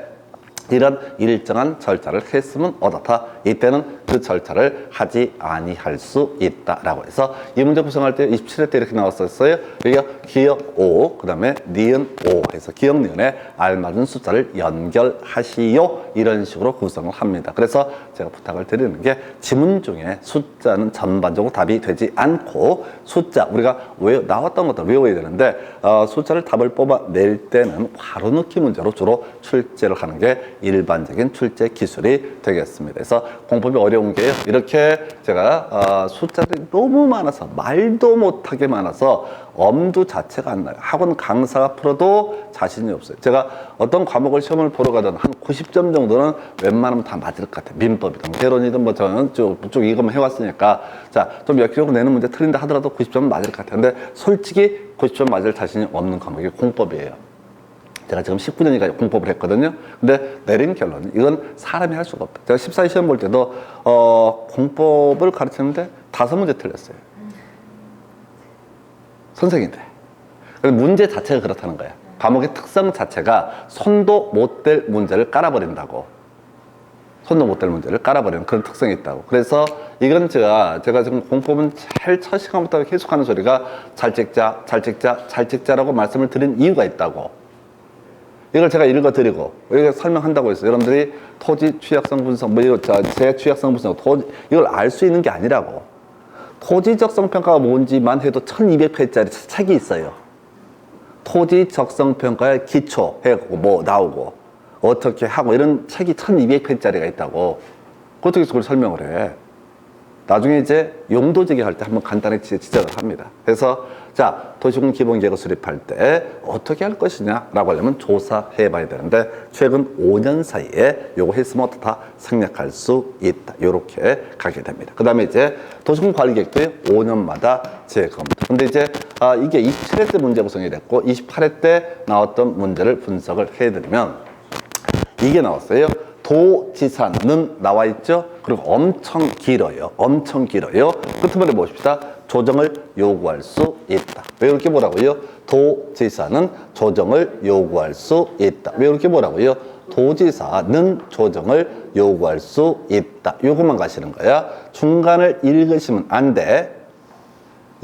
이런 일정한 절차를 했으면 어떻다? 이때는 그 절차를 하지 아니할 수 있다라고 해서 이 문제 구성할 때 27회 때 이렇게 나왔었어요. 여기가 기역 5, 그 다음에 니은 5 해서 기역 니은에 알맞은 숫자를 연결하시오 이런 식으로 구성을 합니다. 그래서 제가 부탁을 드리는 게 지문 중에 숫자는 전반적으로 답이 되지 않고 숫자 우리가 나왔던 것들 외워야 되는데 숫자를 답을 뽑아낼 때는 괄호 넣기 문제로 주로 출제를 하는 게 일반적인 출제 기술이 되겠습니다. 그래서 공법이 어려운 게요. 이렇게 제가 숫자들이 너무 많아서 말도 못하게 많아서 엄두 자체가 안 나요. 학원 강사가 풀어도 자신이 없어요. 제가 어떤 과목을 시험을 보러 가든 한 90점 정도는 웬만하면 다 맞을 것 같아요. 민법이든 개론이든 뭐 저는 쭉 이것만 해왔으니까 자, 좀 몇 개로 내는 문제 틀린다 하더라도 90점은 맞을 것 같아요. 근데 솔직히 90점 맞을 자신이 없는 과목이 공법이에요. 제가 지금 19년이니까 공법을 했거든요. 근데 내린 결론은 이건 사람이 할 수가 없다. 제가 14기 시험 볼 때도 공법을 가르치는데 5문제 틀렸어요. 선생인데. 문제 자체가 그렇다는 거야. 과목의 특성 자체가 손도 못 댈 문제를 깔아버린다고. 손도 못 댈 문제를 깔아버리는 그런 특성이 있다고. 그래서 이건 제가 지금 공법은 제일 첫 시간부터 계속 하는 소리가 잘 찍자, 잘 찍자, 잘 찍자라고 말씀을 드린 이유가 있다고. 이걸 제가 읽어드리고, 이렇게 설명한다고 했어요. 여러분들이 토지 취약성 분석, 재 취약성 분석, 이걸 알 수 있는 게 아니라고. 토지 적성 평가가 뭔지만 해도 1200페이지짜리 책이 있어요. 토지 적성 평가의 기초 해갖고 뭐 나오고, 어떻게 하고, 이런 책이 1200페이지짜리가 있다고. 어떻게 그걸 설명을 해? 나중에 이제 용도 제기할 때 한번 간단하게 지적을 합니다. 그래서 자, 도시군 기본계획을 수립할 때 어떻게 할 것이냐라고 하려면 조사해 봐야 되는데 최근 5년 사이에 요거 했으면 어떻다 생략할 수 있다. 요렇게 가게 됩니다. 그 다음에 이제 도시군 관리계획도 5년마다 재검토. 근데 이제 이게 27회 때 문제 구성이 됐고 28회 때 나왔던 문제를 분석을 해드리면 이게 나왔어요. 도지사는 나와 있죠. 그리고 엄청 길어요. 엄청 길어요. 끝부분에 보십시다. 조정을 요구할 수 있다. 왜 이렇게 보라고요? 도지사는 조정을 요구할 수 있다. 왜 이렇게 보라고요? 도지사는 조정을 요구할 수 있다. 요것만 가시는 거야. 중간을 읽으시면 안 돼.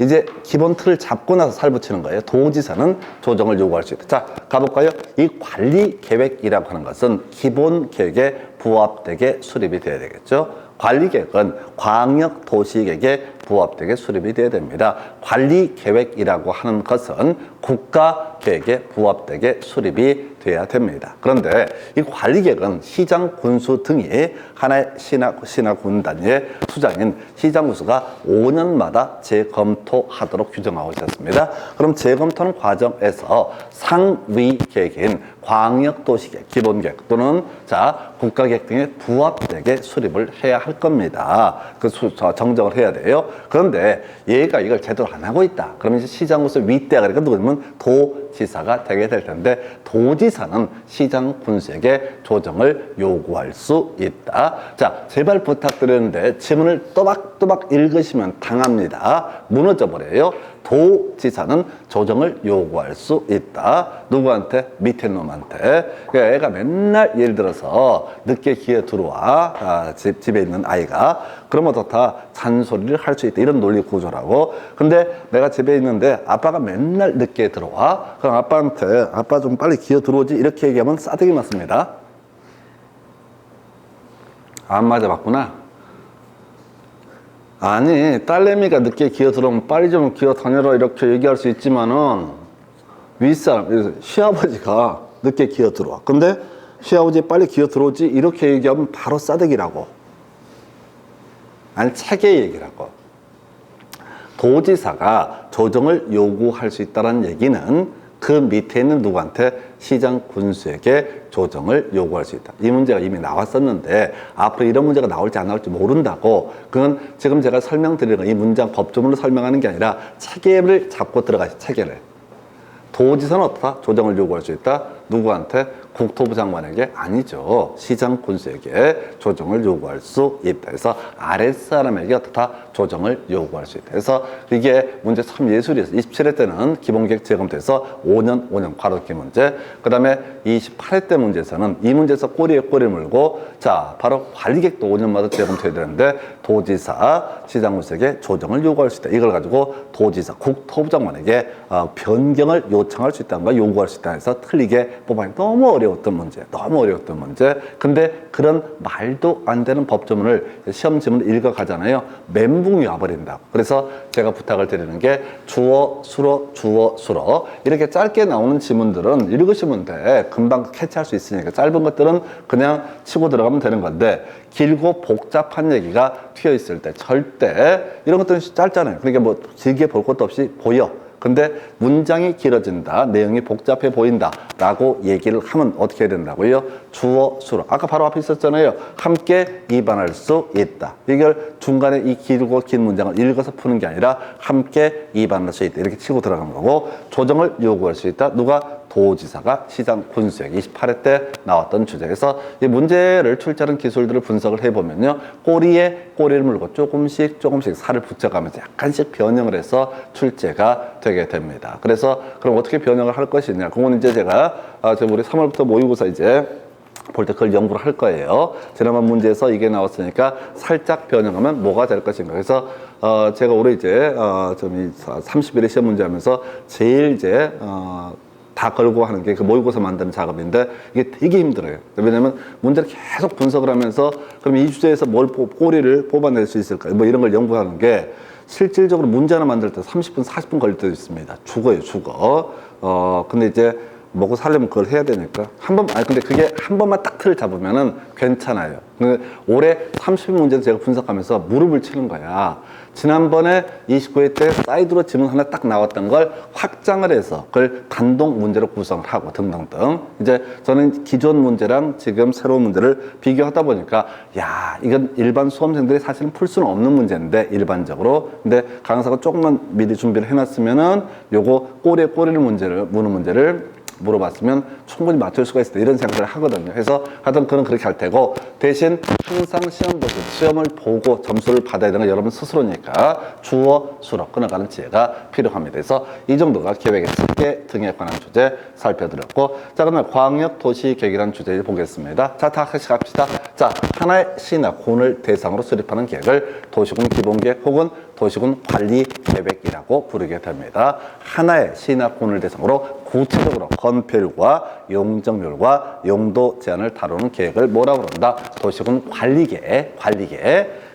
이제 기본 틀을 잡고 나서 살 붙이는 거예요. 도지사는 조정을 요구할 수 있다. 자, 가볼까요? 이 관리 계획이라고 하는 것은 기본 계획에 부합되게 수립이 돼야 되겠죠. 관리 계획은 광역 도시계획에 부합되게 수립이 돼야 됩니다. 관리 계획이라고 하는 것은 국가 계획에 부합되게 수립이 돼야 됩니다. 그런데 이 관리 계획은 시장 군수 등이 하나의 신하 군단위의 수장인 시장 군수가 5년마다 재검토하도록 규정하고 있었습니다. 그럼 재검토하는 과정에서 상위 계획인 광역도시계획, 기본계획 또는 국가계획 등에 부합되게 수립을 해야 할 겁니다. 정정을 해야 돼요. 그런데 얘가 이걸 제대로 안 하고 있다. 그러면 이제 시장군수 윗대가 그러니까 누구냐면 도지사가 되게 될 텐데 도지사는 시장 군수에게 조정을 요구할 수 있다. 자, 제발 부탁드리는데 지문을 또박또박 읽으시면 당합니다. 무너져 버려요. 도지사는 조정을 요구할 수 있다. 누구한테? 밑에 놈한테. 그러니까 애가 맨날 예를 들어서 늦게 기어 들어와. 집에 있는 아이가. 그러면 어떻다? 잔소리를 할 수 있다. 이런 논리 구조라고. 근데 내가 집에 있는데 아빠가 맨날 늦게 들어와. 그럼 아빠한테 아빠 좀 빨리 기어 들어오지. 이렇게 얘기하면 싸대기 맞습니다. 안 맞아봤구나. 아니, 딸내미가 늦게 기어 들어오면 빨리 좀 기어 다녀라 이렇게 얘기할 수 있지만은 윗사람, 시아버지가 늦게 기어 들어와. 근데 시아버지 빨리 기어 들어오지 이렇게 얘기하면 바로 싸대기라고. 아니, 체계 얘기라고. 도지사가 조정을 요구할 수 있다는 얘기는 그 밑에 있는 누구한테? 시장 군수에게 조정을 요구할 수 있다. 이 문제가 이미 나왔었는데 앞으로 이런 문제가 나올지 안 나올지 모른다고. 그건 지금 제가 설명드리는 이 문장 법조문으로 설명하는 게 아니라 체계를 잡고 들어가시 체계를. 도지사는 어떻다? 조정을 요구할 수 있다. 누구한테? 국토부 장관에게? 아니죠. 시장 군수에게 조정을 요구할 수 있다. 그래서 아랫사람에게 어떻다? 조정을 요구할 수 있다. 그래서 이게 문제 참 예술이었어요. 27회 때는 기본계획 재검토에서 5년 괄호기 문제. 그 다음에 28회 때 문제에서는 이 문제에서 꼬리에 꼬리를 물고 바로 관리계획도 5년마다 재검토해야 되는데 도지사, 시장 군수에게 조정을 요구할 수 있다. 이걸 가지고 도지사, 국토부 장관에게 변경을 요청할 수 있다는 거 요구할 수 있다 해서 틀리게 뽑아니 너무 어려웠던 문제. 근데 그런 말도 안 되는 법조문을 시험 지문을 읽어가잖아요. 멘붕이 와버린다고. 그래서 제가 부탁을 드리는 게 주어, 수로 이렇게 짧게 나오는 지문들은 읽으시면 돼. 금방 캐치할 수 있으니까. 짧은 것들은 그냥 치고 들어가면 되는 건데 길고 복잡한 얘기가 튀어 있을 때 절대 이런 것들은 짧잖아요. 그러니까 뭐 길게 볼 것도 없이 보여. 근데 문장이 길어진다, 내용이 복잡해 보인다 라고 얘기를 하면 어떻게 해야 된다고요? 주어, 수로. 아까 바로 앞에 있었잖아요. 함께 입안할 수 있다. 이걸 중간에 이 길고 긴 문장을 읽어서 푸는 게 아니라 함께 입안할 수 있다. 이렇게 치고 들어간 거고 조정을 요구할 수 있다. 누가? 도지사가 시장 군수에게 28회 때 나왔던 주제에서 이 문제를 출제하는 기술들을 분석을 해보면요. 꼬리에 꼬리를 물고 조금씩 살을 붙여가면서 약간씩 변형을 해서 출제가 되게 됩니다. 그래서 그럼 어떻게 변형을 할 것이냐. 그건 이제 제가 우리 3월부터 모의고사 이제 볼 때 그걸 연구를 할 거예요. 지난번 문제에서 이게 나왔으니까 살짝 변형하면 뭐가 될 것인가. 그래서 제가 올해 이제 좀 30일의 시험 문제 하면서 제일 이제 다 걸고 하는 게 그 모의고사 만드는 작업인데 이게 되게 힘들어요. 왜냐면 문제를 계속 분석을 하면서 그럼 이 주제에서 뭘 꼬리를 뽑아낼 수 있을까? 뭐 이런 걸 연구하는 게 실질적으로 문제 하나 만들 때 30분, 40분 걸릴 때도 있습니다. 죽어요, 죽어. 근데 이제 먹고 살려면 그걸 해야 되니까 근데 그게 한 번만 딱 틀을 잡으면은 괜찮아요. 근데 올해 30분 문제도 제가 분석하면서 무릎을 치는 거야. 지난번에 29회 때 사이드로 지문 하나 딱 나왔던 걸 확장을 해서 그걸 단독 문제로 구성을 하고 등등등. 이제 저는 기존 문제랑 지금 새로운 문제를 비교하다 보니까 야, 이건 일반 수험생들이 사실은 풀 수는 없는 문제인데 일반적으로. 근데 강사가 조금만 미리 준비를 해놨으면은 요거 꼬리에 꼬리를 무는 문제를 물어봤으면 충분히 맞출 수가 있다 이런 생각을 하거든요. 그래서 하여튼 그건 그렇게 할 테고 대신 항상 시험을 보고 점수를 받아야 되는 건 여러분 스스로니까 주어 수로 끊어가는 지혜가 필요합니다. 그래서 이 정도가 계획의 설계 등에 관한 주제 살펴드렸고, 자 그러면 광역도시계획이라는 주제를 보겠습니다. 자, 다 같이 갑시다. 자, 하나의 시나 군을 대상으로 수립하는 계획을 도시군 기본계획 혹은 도시군 관리계획이라고 부르게 됩니다. 하나의 시나 군을 대상으로 구체적으로 건폐율과 용적률과 용도 제한을 다루는 계획을 뭐라고 그런다? 도시군 관리계획.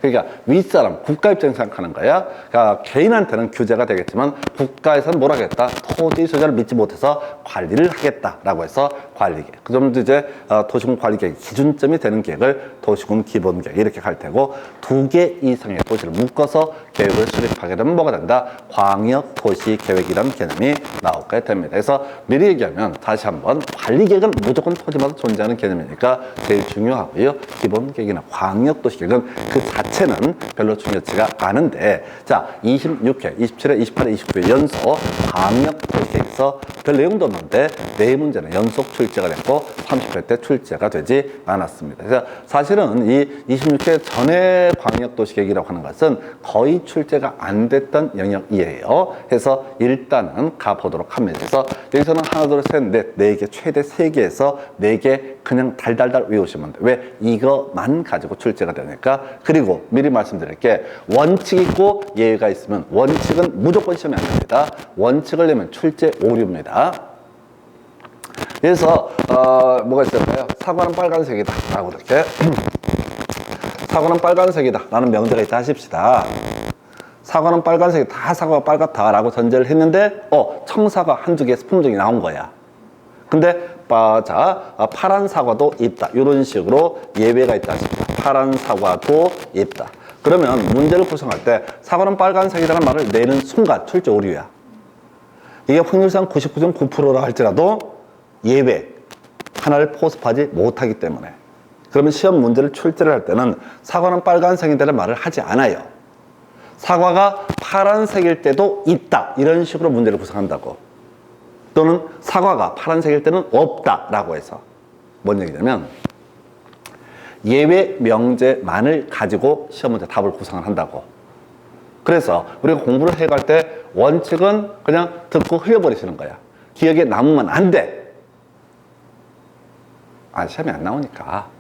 그러니까 윗사람, 국가 입장에서 생각하는 거야. 그러니까 개인한테는 규제가 되겠지만 국가에서는 뭐라 하겠다? 토지 소유자를 믿지 못해서 관리를 하겠다라고 해서 관리계획. 그 점도 이제 도시군 관리계획 기준점이 되는 계획을 도시군 기본계획 이렇게 갈 테고, 2개 이상의 도시를 묶어서 계획을 수립하게 되면 뭐가 된다? 광역도시계획이라는 개념이 나오게 됩니다. 그래서 미리 얘기하면 다시 한번 관리계획은 무조건 토지마다 존재하는 개념이니까 제일 중요하고요. 기본계획이나 광역도시계획은 그 자체는 별로 중요하지가 않은데, 자 26회, 27회, 28회, 29회 연속 광역도시계획에서 별 내용도 없는데 네 문제는 연속 출제가 됐고 30회 때 출제가 되지 않았습니다. 그래서 사실은 이 26회 전에 광역도시계획이라고 하는 것은 거의 출제가 안 됐던 영역이에요. 해서 일단은 가보도록 합니다. 그래서 여기서는 하나, 둘, 셋, 넷, 네 개, 최대 3개에서 4개 그냥 달달달 외우시면 돼요. 왜? 이거만 가지고 출제가 되니까. 그리고 미리 말씀드릴게, 원칙 있고 예외가 있으면 원칙은 무조건 시험에 안 됩니다. 원칙을 내면 출제 오류입니다. 그래서 뭐가 있을까요? 사과는 빨간색이다 라고 이렇게 사과는 빨간색이다 라는 명제가 있다 하십시다. 사과는 빨간색이 다 사과가 빨갛다 라고 전제를 했는데 청사과 한두 개 스품종이 나온 거야. 근데 파란 사과도 있다 이런 식으로 예외가 있다 하십시다. 파란 사과도 있다. 그러면 문제를 구성할 때 사과는 빨간색이라는 말을 내는 순간 출제 오류야. 이게 확률상 99.9%라 할지라도 예외 하나를 포섭하지 못하기 때문에, 그러면 시험 문제를 출제를 할 때는 사과는 빨간색이라는 말을 하지 않아요. 사과가 파란색일 때도 있다 이런 식으로 문제를 구성한다고, 또는 사과가 파란색일 때는 없다라고 해서 뭔 얘기냐면 예외 명제만을 가지고 시험 문제 답을 구성을 한다고. 그래서 우리가 공부를 해갈 때 원칙은 그냥 듣고 흘려버리시는 거야. 기억에 남으면 안 돼. 시험이 안 나오니까.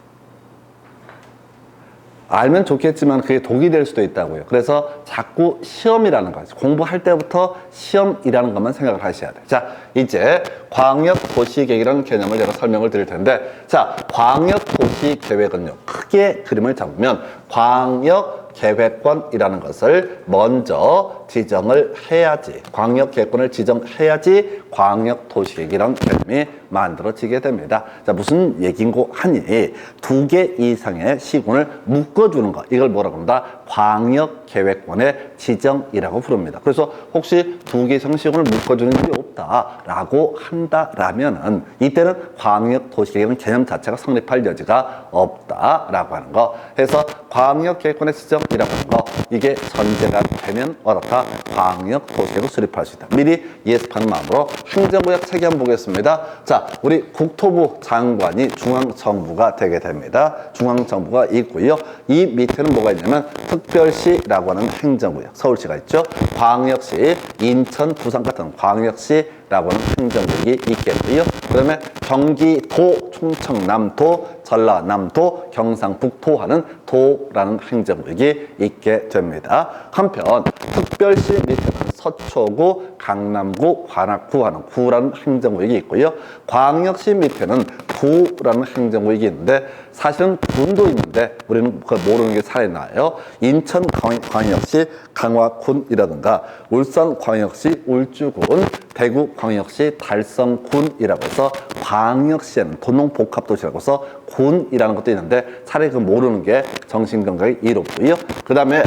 알면 좋겠지만 그게 독이 될 수도 있다고요. 그래서 자꾸 시험이라는 거, 공부할 때부터 시험이라는 것만 생각을 하셔야 돼요. 자, 이제 광역도시계획이라는 개념을 제가 설명을 드릴 텐데, 자, 광역도시계획은요, 크게 그림을 잡으면 광역계획권이라는 것을 먼저 지정을 해야지, 광역계획권을 지정해야지 광역도시계획이라는 개념이 만들어지게 됩니다. 자, 무슨 얘기인고 하니 2개 이상의 시군을 묶어주는 것, 이걸 뭐라고 합니다? 광역계획권의 지정이라고 부릅니다. 그래서 혹시 2개 이상 시군을 묶어주는 일이 없다라고 한다라면은 이때는 광역도시계획은 개념 자체가 성립할 여지가 없다라고 하는 거. 해서 광역계획권의 지정이라고 하는 거, 이게 전제가 되면 어떻다? 광역도시계획을 수립할 수 있다. 미리 예습하는 마음으로 행정구역 체계 한번 보겠습니다. 자, 우리 국토부 장관이 중앙정부가 되게 됩니다. 중앙정부가 있고요. 이 밑에는 뭐가 있냐면 특별시라고 하는 행정구역, 서울시가 있죠. 광역시, 인천, 부산 같은 광역시라고 하는 행정구역이 있겠고요. 그다음에 경기도, 충청, 남도, 전라남도, 경상북도 하는 도라는 행정구역이 있게 됩니다. 한편 특별시 밑에는 서초구, 강남구, 관악구 하는 구라는 행정구역이 있고요. 광역시 밑에는 구라는 행정구역이 있는데 사실은 군도 있는데 우리는 그걸 모르는 게 차이 나요. 인천광역시 강화군이라든가 울산광역시 울주군, 대구광역시 달성군이라고 해서 광역시에는 도농복합도시라고 해서 군이라는 것도 있는데 차라리 그 모르는 게 정신건강에 이롭고요. 그 다음에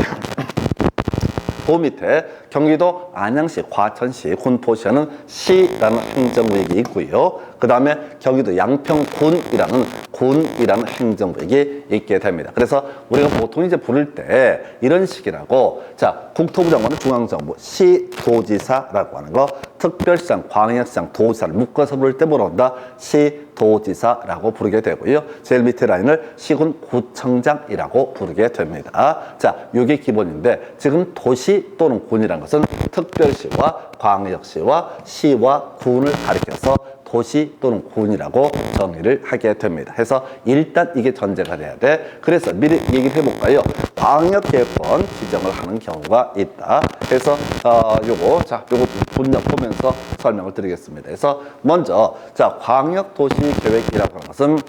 도 밑에 경기도 안양시, 과천시, 군포시하는 시라는 행정구역이 있고요. 그 다음에 경기도 양평군이라는 행정구역이 있게 됩니다. 그래서 우리가 보통 이제 부를 때 이런 식이라고, 자, 국토부 장관은 중앙정부, 시도지사라고 하는 거, 특별시장, 광역시장, 도지사를 묶어서 부를 때 뭐라고 한다? 시도지사라고 부르게 되고요. 제일 밑에 라인을 시군구청장이라고 부르게 됩니다. 자, 이게 기본인데 지금 도시 또는 군이라는 것은 특별시와 광역시와 시와 군을 가리켜서 도시 또는 군이라고 정의를 하게 됩니다. 그래서 일단 이게 전제가 돼야 돼. 그래서 미리 얘기를 해볼까요? 광역계획권 지정을 하는 경우가 있다. 그래서 요거 분량 보면서 설명을 드리겠습니다. 그래서 먼저 자, 광역도시계획이라고 하는 것은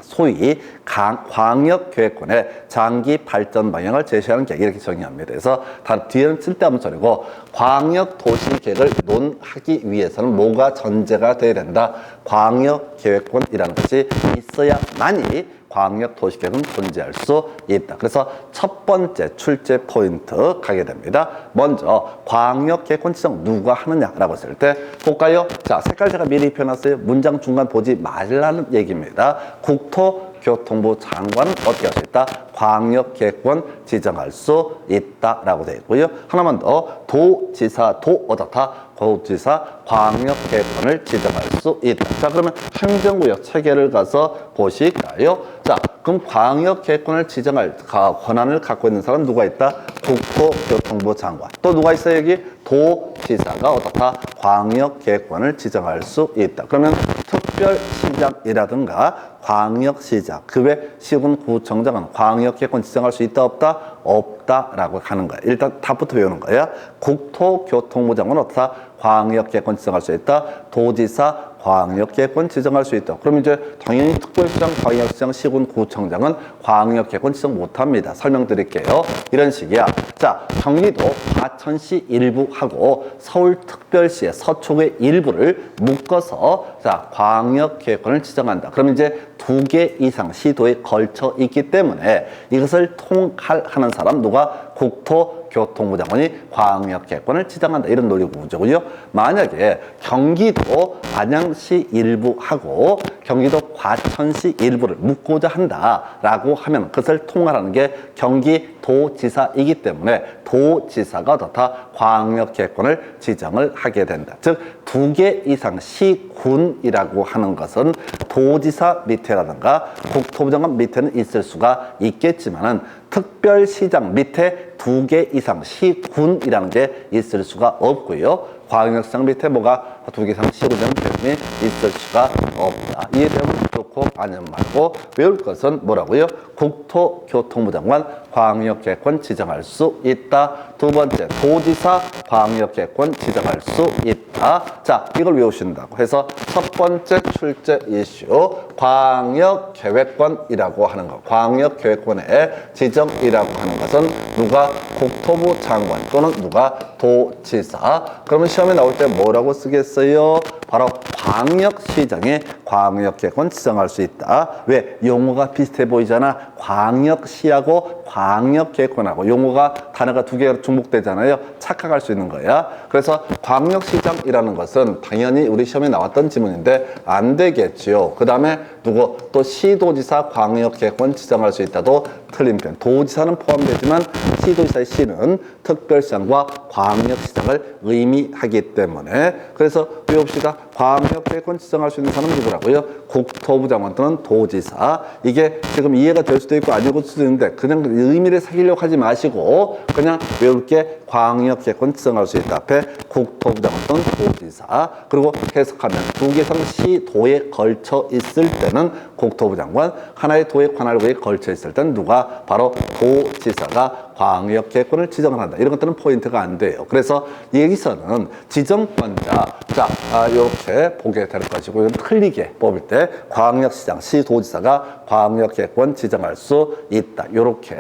소위 광역계획권의 장기 발전 방향을 제시하는 계획, 이렇게 정의합니다. 그래서 뒤에는 쓸데없는 소리고, 광역도시계획을 논하기 위해서는 뭐가 전제가 돼야 된다? 광역계획권이라는 것이 있어야만이 광역도시계획은 존재할 수 있다. 그래서 첫 번째 출제 포인트 가게 됩니다. 먼저 광역계획권 지정 누가 하느냐라고 했을 때 볼까요? 자, 색깔 제가 미리 입혀놨어요. 문장 중간 보지 말라는 얘기입니다. 국토교통부 장관은 어떻게 할 수 있다? 광역계획권 지정할 수 있다라고 되어 있고요. 하나만 더, 도지사도 어떻다? 도지사 광역계획권을 지정할 수 있다. 자, 그러면 행정구역 체계를 가서 보실까요? 자, 그럼 광역계획권을 지정할 권한을 갖고 있는 사람 누가 있다? 국토교통부 장관. 또 누가 있어요? 여기 도지사가 어떻다? 광역계획권을 지정할 수 있다. 그러면 특별시장이라든가 광역시장, 그 외 시군구청장은 광역계획권 지정할 수 있다, 없다? 없다라고 하는 거야. 일단 답부터 외우는 거야. 국토교통부 장관은 어떻다? 광역계획권 지정할 수 있다. 도지사 광역계획권 지정할 수 있다. 그럼 이제 당연히 특별시장, 광역시장, 시군구청장은 광역계획권 지정 못합니다. 설명드릴게요. 이런 식이야. 자, 경기도 과천시 일부하고 서울특별시의 서초구의 일부를 묶어서 자, 광역계획권을 지정한다. 그럼 이제 2개 이상 시도에 걸쳐 있기 때문에 이것을 통할하는 사람 누가? 국토교통부 장관이 광역계획권을 지정한다. 이런 논리 구조고요. 만약에 경기도 안양시 일부하고 경기도 과천시 일부를 묶고자 한다라고 하면 그것을 통할하는 게 경기도지사이기 때문에 도지사가 어떻다? 광역계획권을 지정을 하게 된다. 즉 2개 이상 시군이라고 하는 것은 도지사 밑에라든가 국토부 장관 밑에는 있을 수가 있겠지만은 특별시장 밑에 2개 이상 시군이라는 게 있을 수가 없고요. 광역시장 밑에 뭐가 2개 이상 시군장 대표이 있을 수가 없다. 이해되면 좋고 아니면 말고 외울 것은 뭐라고요? 국토교통부 장관 광역계획권 지정할 수 있다. 두 번째, 도지사 광역계획권 지정할 수 있다. 자, 이걸 외우신다고 해서 첫 번째 출제 이슈, 광역계획권이라고 하는 것. 광역계획권의 지정이라고 하는 것은 누가? 국토부 장관 또는 누가? 도지사. 그러면 시험에 나올 때 뭐라고 쓰겠어요? 바로 광역시장에 광역계획권 지정할 수 있다. 왜? 용어가 비슷해 보이잖아. 광역시하고 광역계획권하고 용어가 단어가 2개가 중복되잖아요. 착각할 수 있는 거야. 그래서 광역시장이라는 것은 당연히 우리 시험에 나왔던 지문인데 안 되겠지요. 그 다음에 누구? 또 시도지사 광역계획권 지정할 수 있다도 틀린 편. 도지사는 포함되지만 시도지사의 시는 특별시장과 광역시장을 의미하기 때문에 그래서 외웁시다. 광역계획권 지정할 수 있는 사람은 누구라고요? 국토부 장관 또는 도지사. 이게 지금 이해가 될 수도 있고 아니고 수도 있는데 그냥 의미를 새기려고 하지 마시고 그냥 외울게 광역계획권 지정할 수 있다. 앞에 국토부 장관 또는 도지사. 그리고 해석하면 두 개 이상 시도에 걸쳐 있을 때는 국토부 장관, 하나의 도의 관할구에 걸쳐 있을 때는 누가? 바로 도지사가 광역계획권을 지정을 한다. 이런 것들은 포인트가 안 돼요. 그래서 여기서는 지정권자, 자, 이렇게 보게 될 것이고, 이건 틀리게 뽑을 때 광역시장, 시도지사가 광역계획권 지정할 수 있다. 이렇게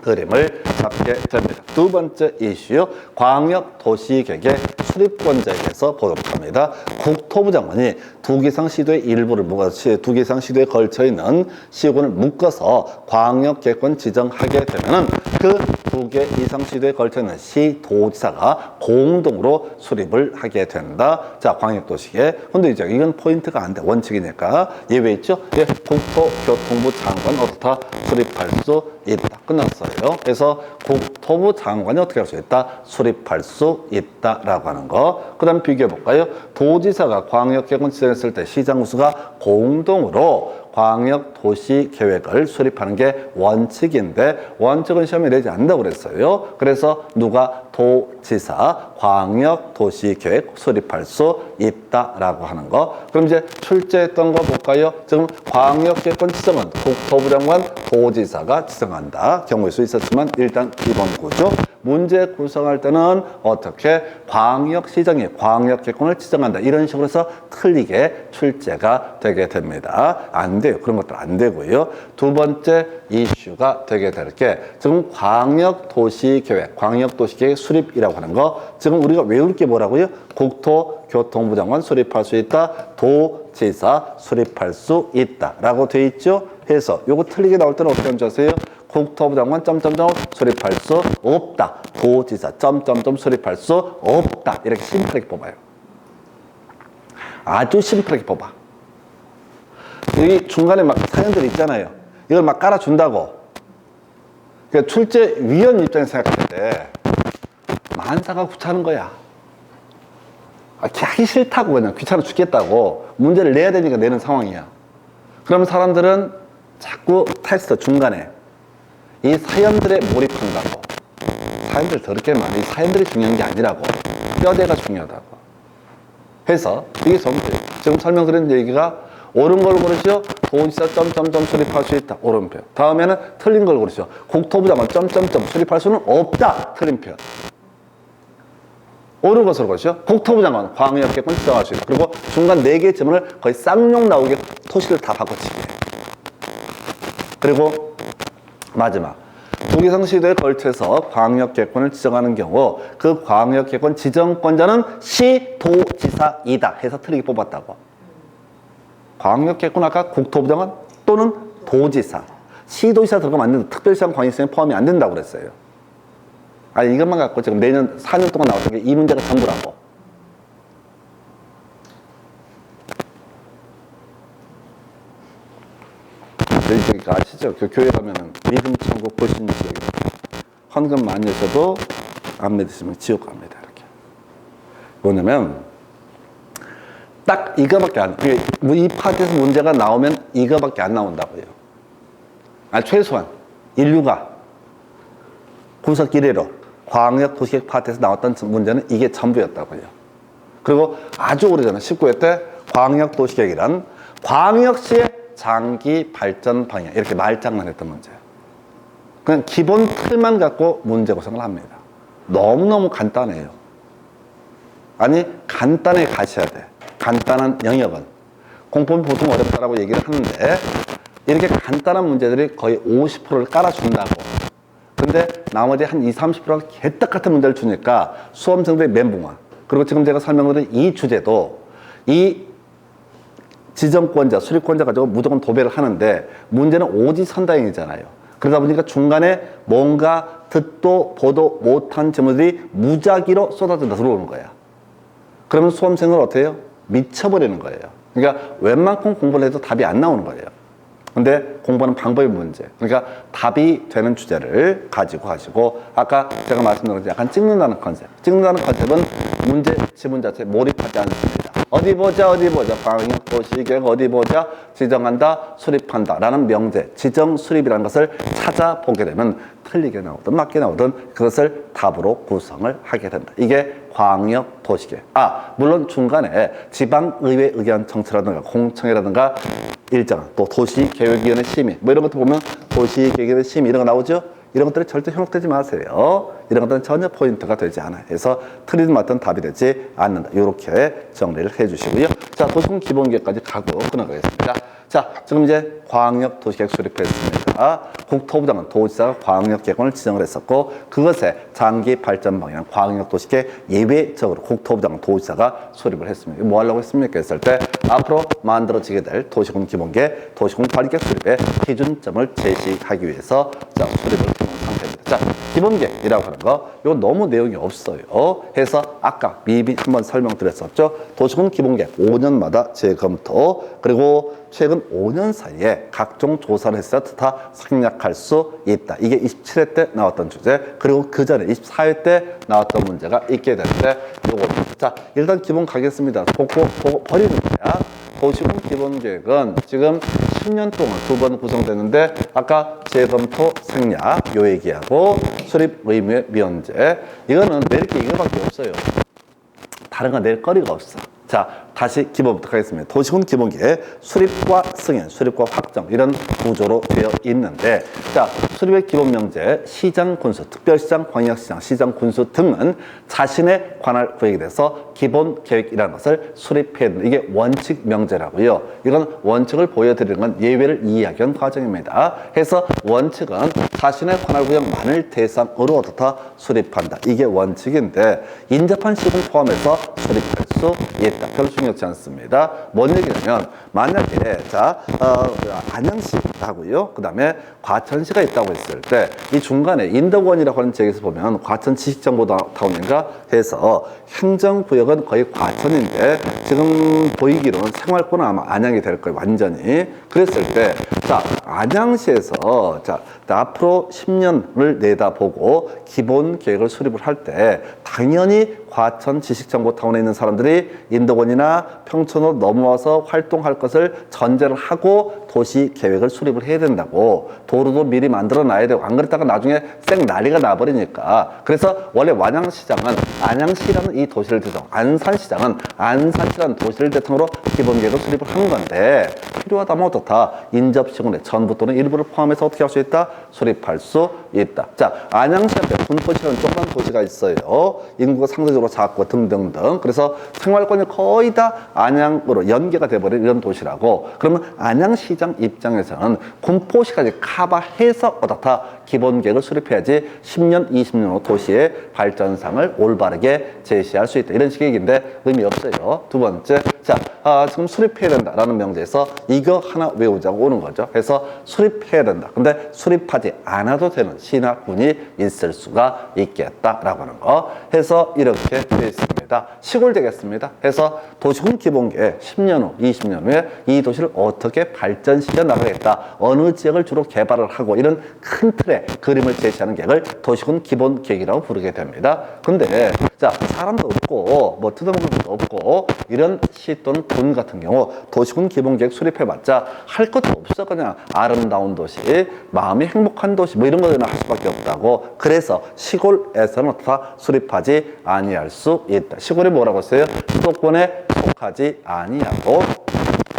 그림을 잡게 됩니다. 두 번째 이슈, 광역도시계획의 수립권자에 대해서 보도록 합니다. 국토부 장관이 두 개 이상 시도의 일부를 묶어서 두 개 이상 시도에 걸쳐 있는 시군을 묶어서 광역계획권 지정하게 되면은 그 두 개 이상 시도에 걸쳐 있는 시도지사가 공동으로 수립을 하게 된다. 자, 광역도시계획. 근데 이제 이건 포인트가 안 돼. 원칙이니까 예외 있죠? 예, 국토교통부 장관 어떻다 수립할 수 있다. 끝났어요. 그래서 국토부 장관이 어떻게 할 수 있다? 수립할 수 있다라고 하는 거. 그 다음 비교해 볼까요? 도지사가 광역계획권 지정했을 때 시장 구수가 공동으로 광역도시계획을 수립하는 게 원칙인데 원칙은 시험에 내지 않는다고 그랬어요. 그래서 누가? 도지사 광역도시계획 수립할 수 있다라고 하는 거. 그럼 이제 출제했던 거 볼까요? 지금 광역계획권 지정은 국토부 장관, 도지사가 지정한다. 경우일 수 있었지만 일단 기본 구조. 문제 구성할 때는 어떻게? 광역시장이 광역계획권을 지정한다. 이런 식으로 해서 틀리게 출제가 되게 됩니다. 안 돼요. 그런 것들 안 되고요. 두 번째 이슈가 되게 될 게 지금 광역도시계획, 광역도시계획 수립이라고 하는 거. 지금 우리가 외울 게 뭐라고요? 국토교통부 장관 수립할 수 있다. 도지사 수립할 수 있다. 라고 돼 있죠? 해서 요거 틀리게 나올 때는 어떻게 하면 좋으세요? 국토부 장관 점점점 수립할 수 없다. 도지사 점점점 수립할 수 없다. 이렇게 심플하게 뽑아요. 아주 심플하게 뽑아. 여기 중간에 막 사연들이 있잖아요. 이걸 막 깔아준다고. 그러니까 출제위원 입장에서 생각할 때 만사가 구차는 거야. 하기 싫다고 그냥 귀찮아 죽겠다고 문제를 내야 되니까 내는 상황이야. 그럼 사람들은 자꾸 텍스트 중간에 이 사연들에 몰입한다고. 사연들 더럽게 많아. 이 사연들이 중요한 게 아니라고. 뼈대가 중요하다고. 해서 이게 전부 지금 설명드린 얘기가 옳은 걸 고르시오. 도지사 점점점 수립할 수 있다. 옳은 표. 다음에는 틀린 걸 고르시오. 국토부 장관 점점점 수립할 수는 없다. 틀린 표. 옳은 것으로 고르시오. 국토부 장관 광역계획권 지정할 수 있다. 그리고 중간 4개의 질문을 거의 쌍욕 나오게 토시를 다 바꿔치기. 그리고 마지막 두 개 이상 시도에 걸쳐서 광역계획권을 지정하는 경우 그 광역계획권 지정권자는 시도지사이다 해서 틀리게 뽑았다고. 광역계획권 아까 국토부 장관 또는 도지사, 시도지사 들어가면 안 된다. 특별시장 광역시장에 포함이 안 된다고 그랬어요. 아니 이것만 갖고 지금 내년 4년 동안 나왔던 게 이 문제가 전부라고. 저기 아시죠? 그 교회 가면은 믿음 천국 보신 지역에 헌금 많이 하셔도 안 믿으시면 지옥 갑니다. 이렇게. 뭐냐면 딱 이거밖에 안. 이 파트에서 문제가 나오면 이거밖에 안 나온다고요. 최소한 인류가 구석 이래로 광역도시계획 파트에서 나왔던 문제는 이게 전부였다고요. 그리고 아주 오래전에 19회 때 광역도시계획이란 광역시의 장기 발전 방향 이렇게 말장난 했던 문제예요. 그냥 기본 틀만 갖고 문제 구성을 합니다. 너무너무 간단해요. 아니 간단하게 가셔야 돼. 간단한 영역은 공법이 보통 어렵다라고 얘기를 하는데 이렇게 간단한 문제들이 거의 50%를 깔아준다고. 근데 나머지 한 20, 30%가 개떡 같은 문제를 주니까 수험생들의 멘붕화. 그리고 지금 제가 설명드린 이 주제도 이 지정권자, 수립권자 가지고 무조건 도배를 하는데 문제는 오지선다행이잖아요. 그러다 보니까 중간에 뭔가 듣도 보도 못한 질문들이 무작위로 쏟아져 들어오는 거야. 그러면 수험생은 어때요? 해요? 미쳐버리는 거예요. 그러니까 웬만큼 공부를 해도 답이 안 나오는 거예요. 근데 공부하는 방법이 문제. 그러니까 답이 되는 주제를 가지고 가시고 아까 제가 말씀드린 약간 찍는다는 컨셉. 찍는다는 컨셉은 문제 지문 자체에 몰입하지 않습니다. 어디 보자 광역도시계획 어디 보자 지정한다 수립한다 라는 명제 지정 수립이라는 것을 찾아보게 되면 틀리게 나오든 맞게 나오든 그것을 답으로 구성을 하게 된다. 이게 광역도시계획. 물론 중간에 지방의회 의견 청취라든가 공청회라든가 일정한 또 도시계획위원회 심의 뭐 이런 것도 보면 도시계획위원회 심의 이런 거 나오죠. 이런 것들이 절대 현혹되지 마세요. 이런 것들은 전혀 포인트가 되지 않아요. 그래서 틀리든 맞든 답이 되지 않는다. 이렇게 정리를 해주시고요. 자, 도시군 기본계획까지 가고 끊어가겠습니다. 자, 지금 이제 광역도시계획 수립했습니다. 국토부장은 도지사가 광역계획원을 지정을 했었고 그것의 장기 발전 방향 광역도시계획 예외적으로 국토부장은 도지사가 수립을 했습니다. 뭐 하려고 했습니까? 했을 때 앞으로 만들어지게 될 도시군 기본계획, 도시군 관리계획 수립의 기준점을 제시하기 위해서 자, 수립을 해놓은 상태입니다. 자, 기본계획이라고 하는 거 이거 너무 내용이 없어요. 해서 아까 미리 한번 설명드렸었죠. 도시군 기본계획 5년마다 재검토 그리고 최근 5년 사이에 각종 조사를 해서 다 생략할 수 있다. 이게 27회 때 나왔던 주제 그리고 그 전에 24회 때 나왔던 문제가 있게 되는데 요겁니다. 자, 일단 기본 가겠습니다. 보고 버리는 거야. 도시군 기본계획은 지금 10년 동안 2번 구성됐는데 아까 재검토 생략 요 얘기하고 수립 의무의 미연제 이거는 낼 게 이거밖에 없어요. 다른 건 낼 거리가 없어. 자, 다시 기본부터 하겠습니다. 도시군 기본계획 수립과 승인, 수립과 확정 이런 구조로 되어 있는데 자, 수립의 기본 명제 시장 군수, 특별시장, 광역시장, 시장 군수 등은 자신의 관할 구역에 대해서 기본 계획이라는 것을 수립해야 된다. 이게 원칙 명제라고요. 이건 원칙을 보여드리는 건 예외를 이해하기 위한 과정입니다. 해서 원칙은 자신의 관할 구역만을 대상으로 다 수립한다. 이게 원칙인데 인접한 시군 포함해서 수립할 수 있다. 별로 중요하지 않습니다. 뭔 얘기냐면 만약에 자 안양시하고요. 그 다음에 과천시가 있다고 했을 때 이 중간에 인덕원이라고 하는 지역에서 보면 과천 지식정보타운인가 해서 행정구역은 거의 과천인데 지금 보이기로는 생활권은 아마 안양이 될 거예요. 완전히. 그랬을 때 자 안양시에서 자 앞으로 10년을 내다보고 기본 계획을 수립을 할 때 당연히 과천 지식정보타운에 있는 사람들이 인덕원이나 평촌으로 넘어와서 활동할 것을 전제를 하고 도시 계획을 수립을 해야 된다고. 도로도 미리 만들어 놔야 되고 안 그랬다가 나중에 쌩 난리가 나버리니까. 그래서 원래 완양시장은 안양시라는 이 도시를 대상, 안산시장은 안산시라는 도시를 대상으로 기본 계획을 수립을 한 건데 필요하다면 어떻다. 인접시군의 전부 또는 일부를 포함해서 어떻게 할 수 있다? 수립할 수 있다. 자, 안양시 앞에 군포시라는 조그만 도시가 있어요. 인구가 상대적으로 작고 등등등. 그래서 생활권이 거의 다 안양으로 연계가 돼버린 이런 도시라고. 그러면 안양시장 입장에서는 군포시까지 커버해서 어떻다. 기본 계획을 수립해야지 10년, 20년 후 도시의 발전상을 올바르게 제시할 수 있다. 이런 식의 얘기인데 의미 없어요. 두 번째, 자, 지금 수립해야 된다라는 명제에서 이거 하나 외우자고 오는 거죠. 그래서 수립해야 된다. 근데 수립하지 않아도 되는 신학군이 있을 수가 있겠다라고 하는 거. 해서 이렇게 되어 있습니다. 시골 되겠습니다. 해서 도시군 기본계획 10년 후, 20년 후에 이 도시를 어떻게 발전시켜 나가겠다. 어느 지역을 주로 개발을 하고 이런 큰 틀의 그림을 제시하는 계획을 도시군 기본계획이라고 부르게 됩니다. 근데 자, 사람도 없고 뭐 뜯어먹는 것도 없고 이런 시 또는 군 같은 경우 도시군 기본계획 수립해봤자 할 것도 없어. 그냥 아름다운 도시, 마음이 행복한 도시 뭐 이런 거나 할 수밖에 없다고. 그래서 시골에서는 다 수립하지 아니할 수 있다. 시골이 뭐라고 했어요? 수도권에 속하지 아니하고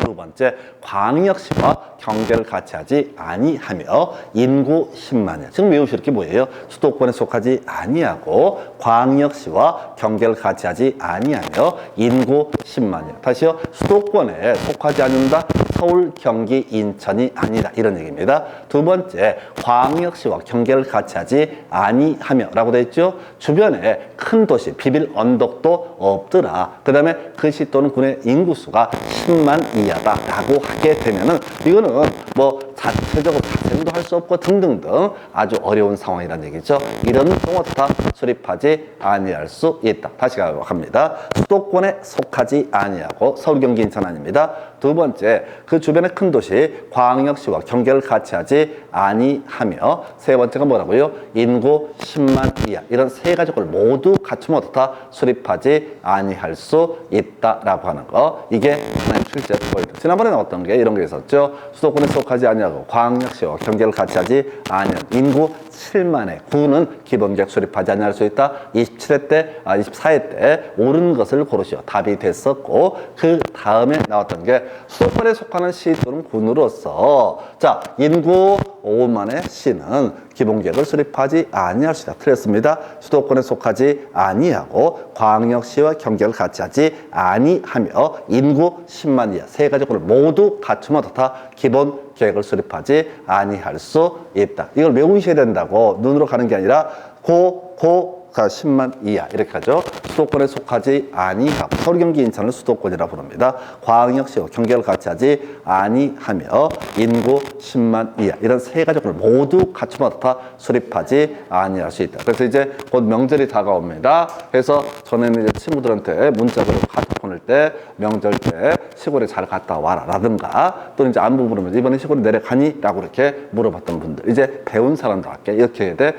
두 번째, 광역시와 경계를 같이 하지 아니하며 인구 10만여. 지금 외우실 게 뭐예요? 수도권에 속하지 아니하고 광역시와 경계를 같이 하지 아니하며 인구 10만여. 다시요. 수도권에 속하지 않는다. 서울, 경기, 인천이 아니다. 이런 얘기입니다. 두 번째, 광역시와 경계를 같이 하지 아니하며 라고 되어 있죠. 주변에 큰 도시, 비빌 언덕도 없더라. 그 다음에 그 시 또는 군의 인구수가 10만 이하다 라고 하게 되면은 이거는 뭐 자체적으로 자생도 할 수 없고 등등등 아주 어려운 상황이라는 얘기죠. 이런 경우 다 수립하지 아니할 수 있다. 다시 가봅니다. 수도권에 속하지 아니하고 서울, 경기, 인천 아닙니다. 두 번째, 그 주변의 큰 도시 광역시와 경계를 같이 하지 아니하며, 세 번째가 뭐라고요? 인구 10만 이하. 이런 세 가지 걸 모두 갖추면 어떻다? 수립하지 아니할 수 있다라고 하는 거. 이게 하나의 출제 포인트. 지난번에 나왔던 게 이런 게 있었죠. 수도권에 속하지 아니하고 광역시와 경계를 같이 하지 아니한 인구 7만의 구는 기본계획 수립하지 아니할 수 있다. 24회 때 옳은 것을 고르시오. 답이 됐었고, 그 다음에 나왔던 게 수도권에 속하는 시 또는 군으로서, 자, 인구 5만의 시는 기본계획을 수립하지 아니할 수 있다. 틀렸습니다. 수도권에 속하지 아니하고 광역시와 경계를 같이 하지 아니하며 인구 10만 이하 세 가지 걸 모두 갖추면 어떻다? 기본 계획을 수립하지 아니할 수 있다. 이걸 외우셔야 된다고, 눈으로 가는 게 아니라 고가 10만 이하 이렇게 하죠. 수도권에 속하지 아니하고, 서울, 경기, 인천을 수도권이라 부릅니다. 광역시와 경계를 같이 하지 아니하며 인구 10만 이하 이런 세 가지 걸 모두 갖추면 다 수립하지 아니할 수 있다. 그래서 이제 곧 명절이 다가옵니다. 그래서 전에는 이제 친구들한테 문자로 카톡 보낼 때 명절 때 시골에 잘 갔다 와라 라든가, 또는 이제 안부 물으면서 이번에 시골에 내려가니? 라고 이렇게 물어봤던 분들, 이제 배운 사람들께 이렇게 해야 돼.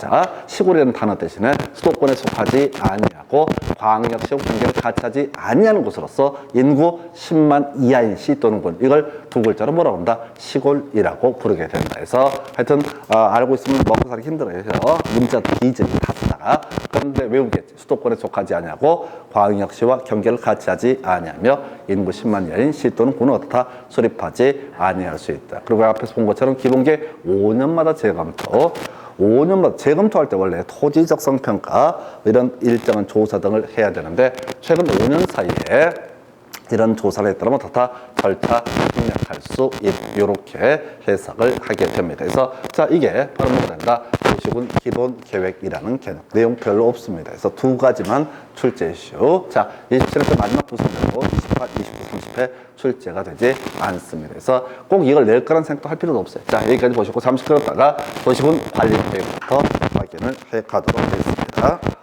자, 시골이라는 단어 대신에 수도권에 속하지 아니하고 광역시와 경계를 같이 하지 아니하는 곳으로서 인구 10만 이하인 시 또는 군, 이걸 두 글자로 뭐라고 한다? 시골이라고 부르게 된다. 해서 하여튼 알고 있으면 먹고 살기 힘들어요. 그래서 문자 기증 다 쓰다가, 그런데 외우겠지. 수도권에 속하지 아니하고 광역시와 경계를 같이 하지 아니하며 인구 10만 이하인 시 또는 군은 어떻다? 수립하지 아니할 수 있다. 그리고 앞에서 본 것처럼 기본계획 5년마다 재검토. 5년마다 재검토할 때 원래 토지 적성 평가 이런 일정한 조사 등을 해야 되는데, 최근 5년 사이에 이런 조사를 했다면 어떻다? 절차 생략할 수 이렇게 해석을 하게 됩니다. 그래서 자, 이게 바로 뭐가 된다? 도시군 기본 계획이라는 개념. 내용 별로 없습니다. 그래서 두 가지만 출제 이슈. 자, 27회 마지막 구성되고 28, 29, 30회 출제가 되지 않습니다. 그래서 꼭 이걸 낼 거란 생각도 할 필요도 없어요. 자, 여기까지 보시고 잠시 끌었다가 도시군 관리 계획부터 확인을 해 가도록 하겠습니다.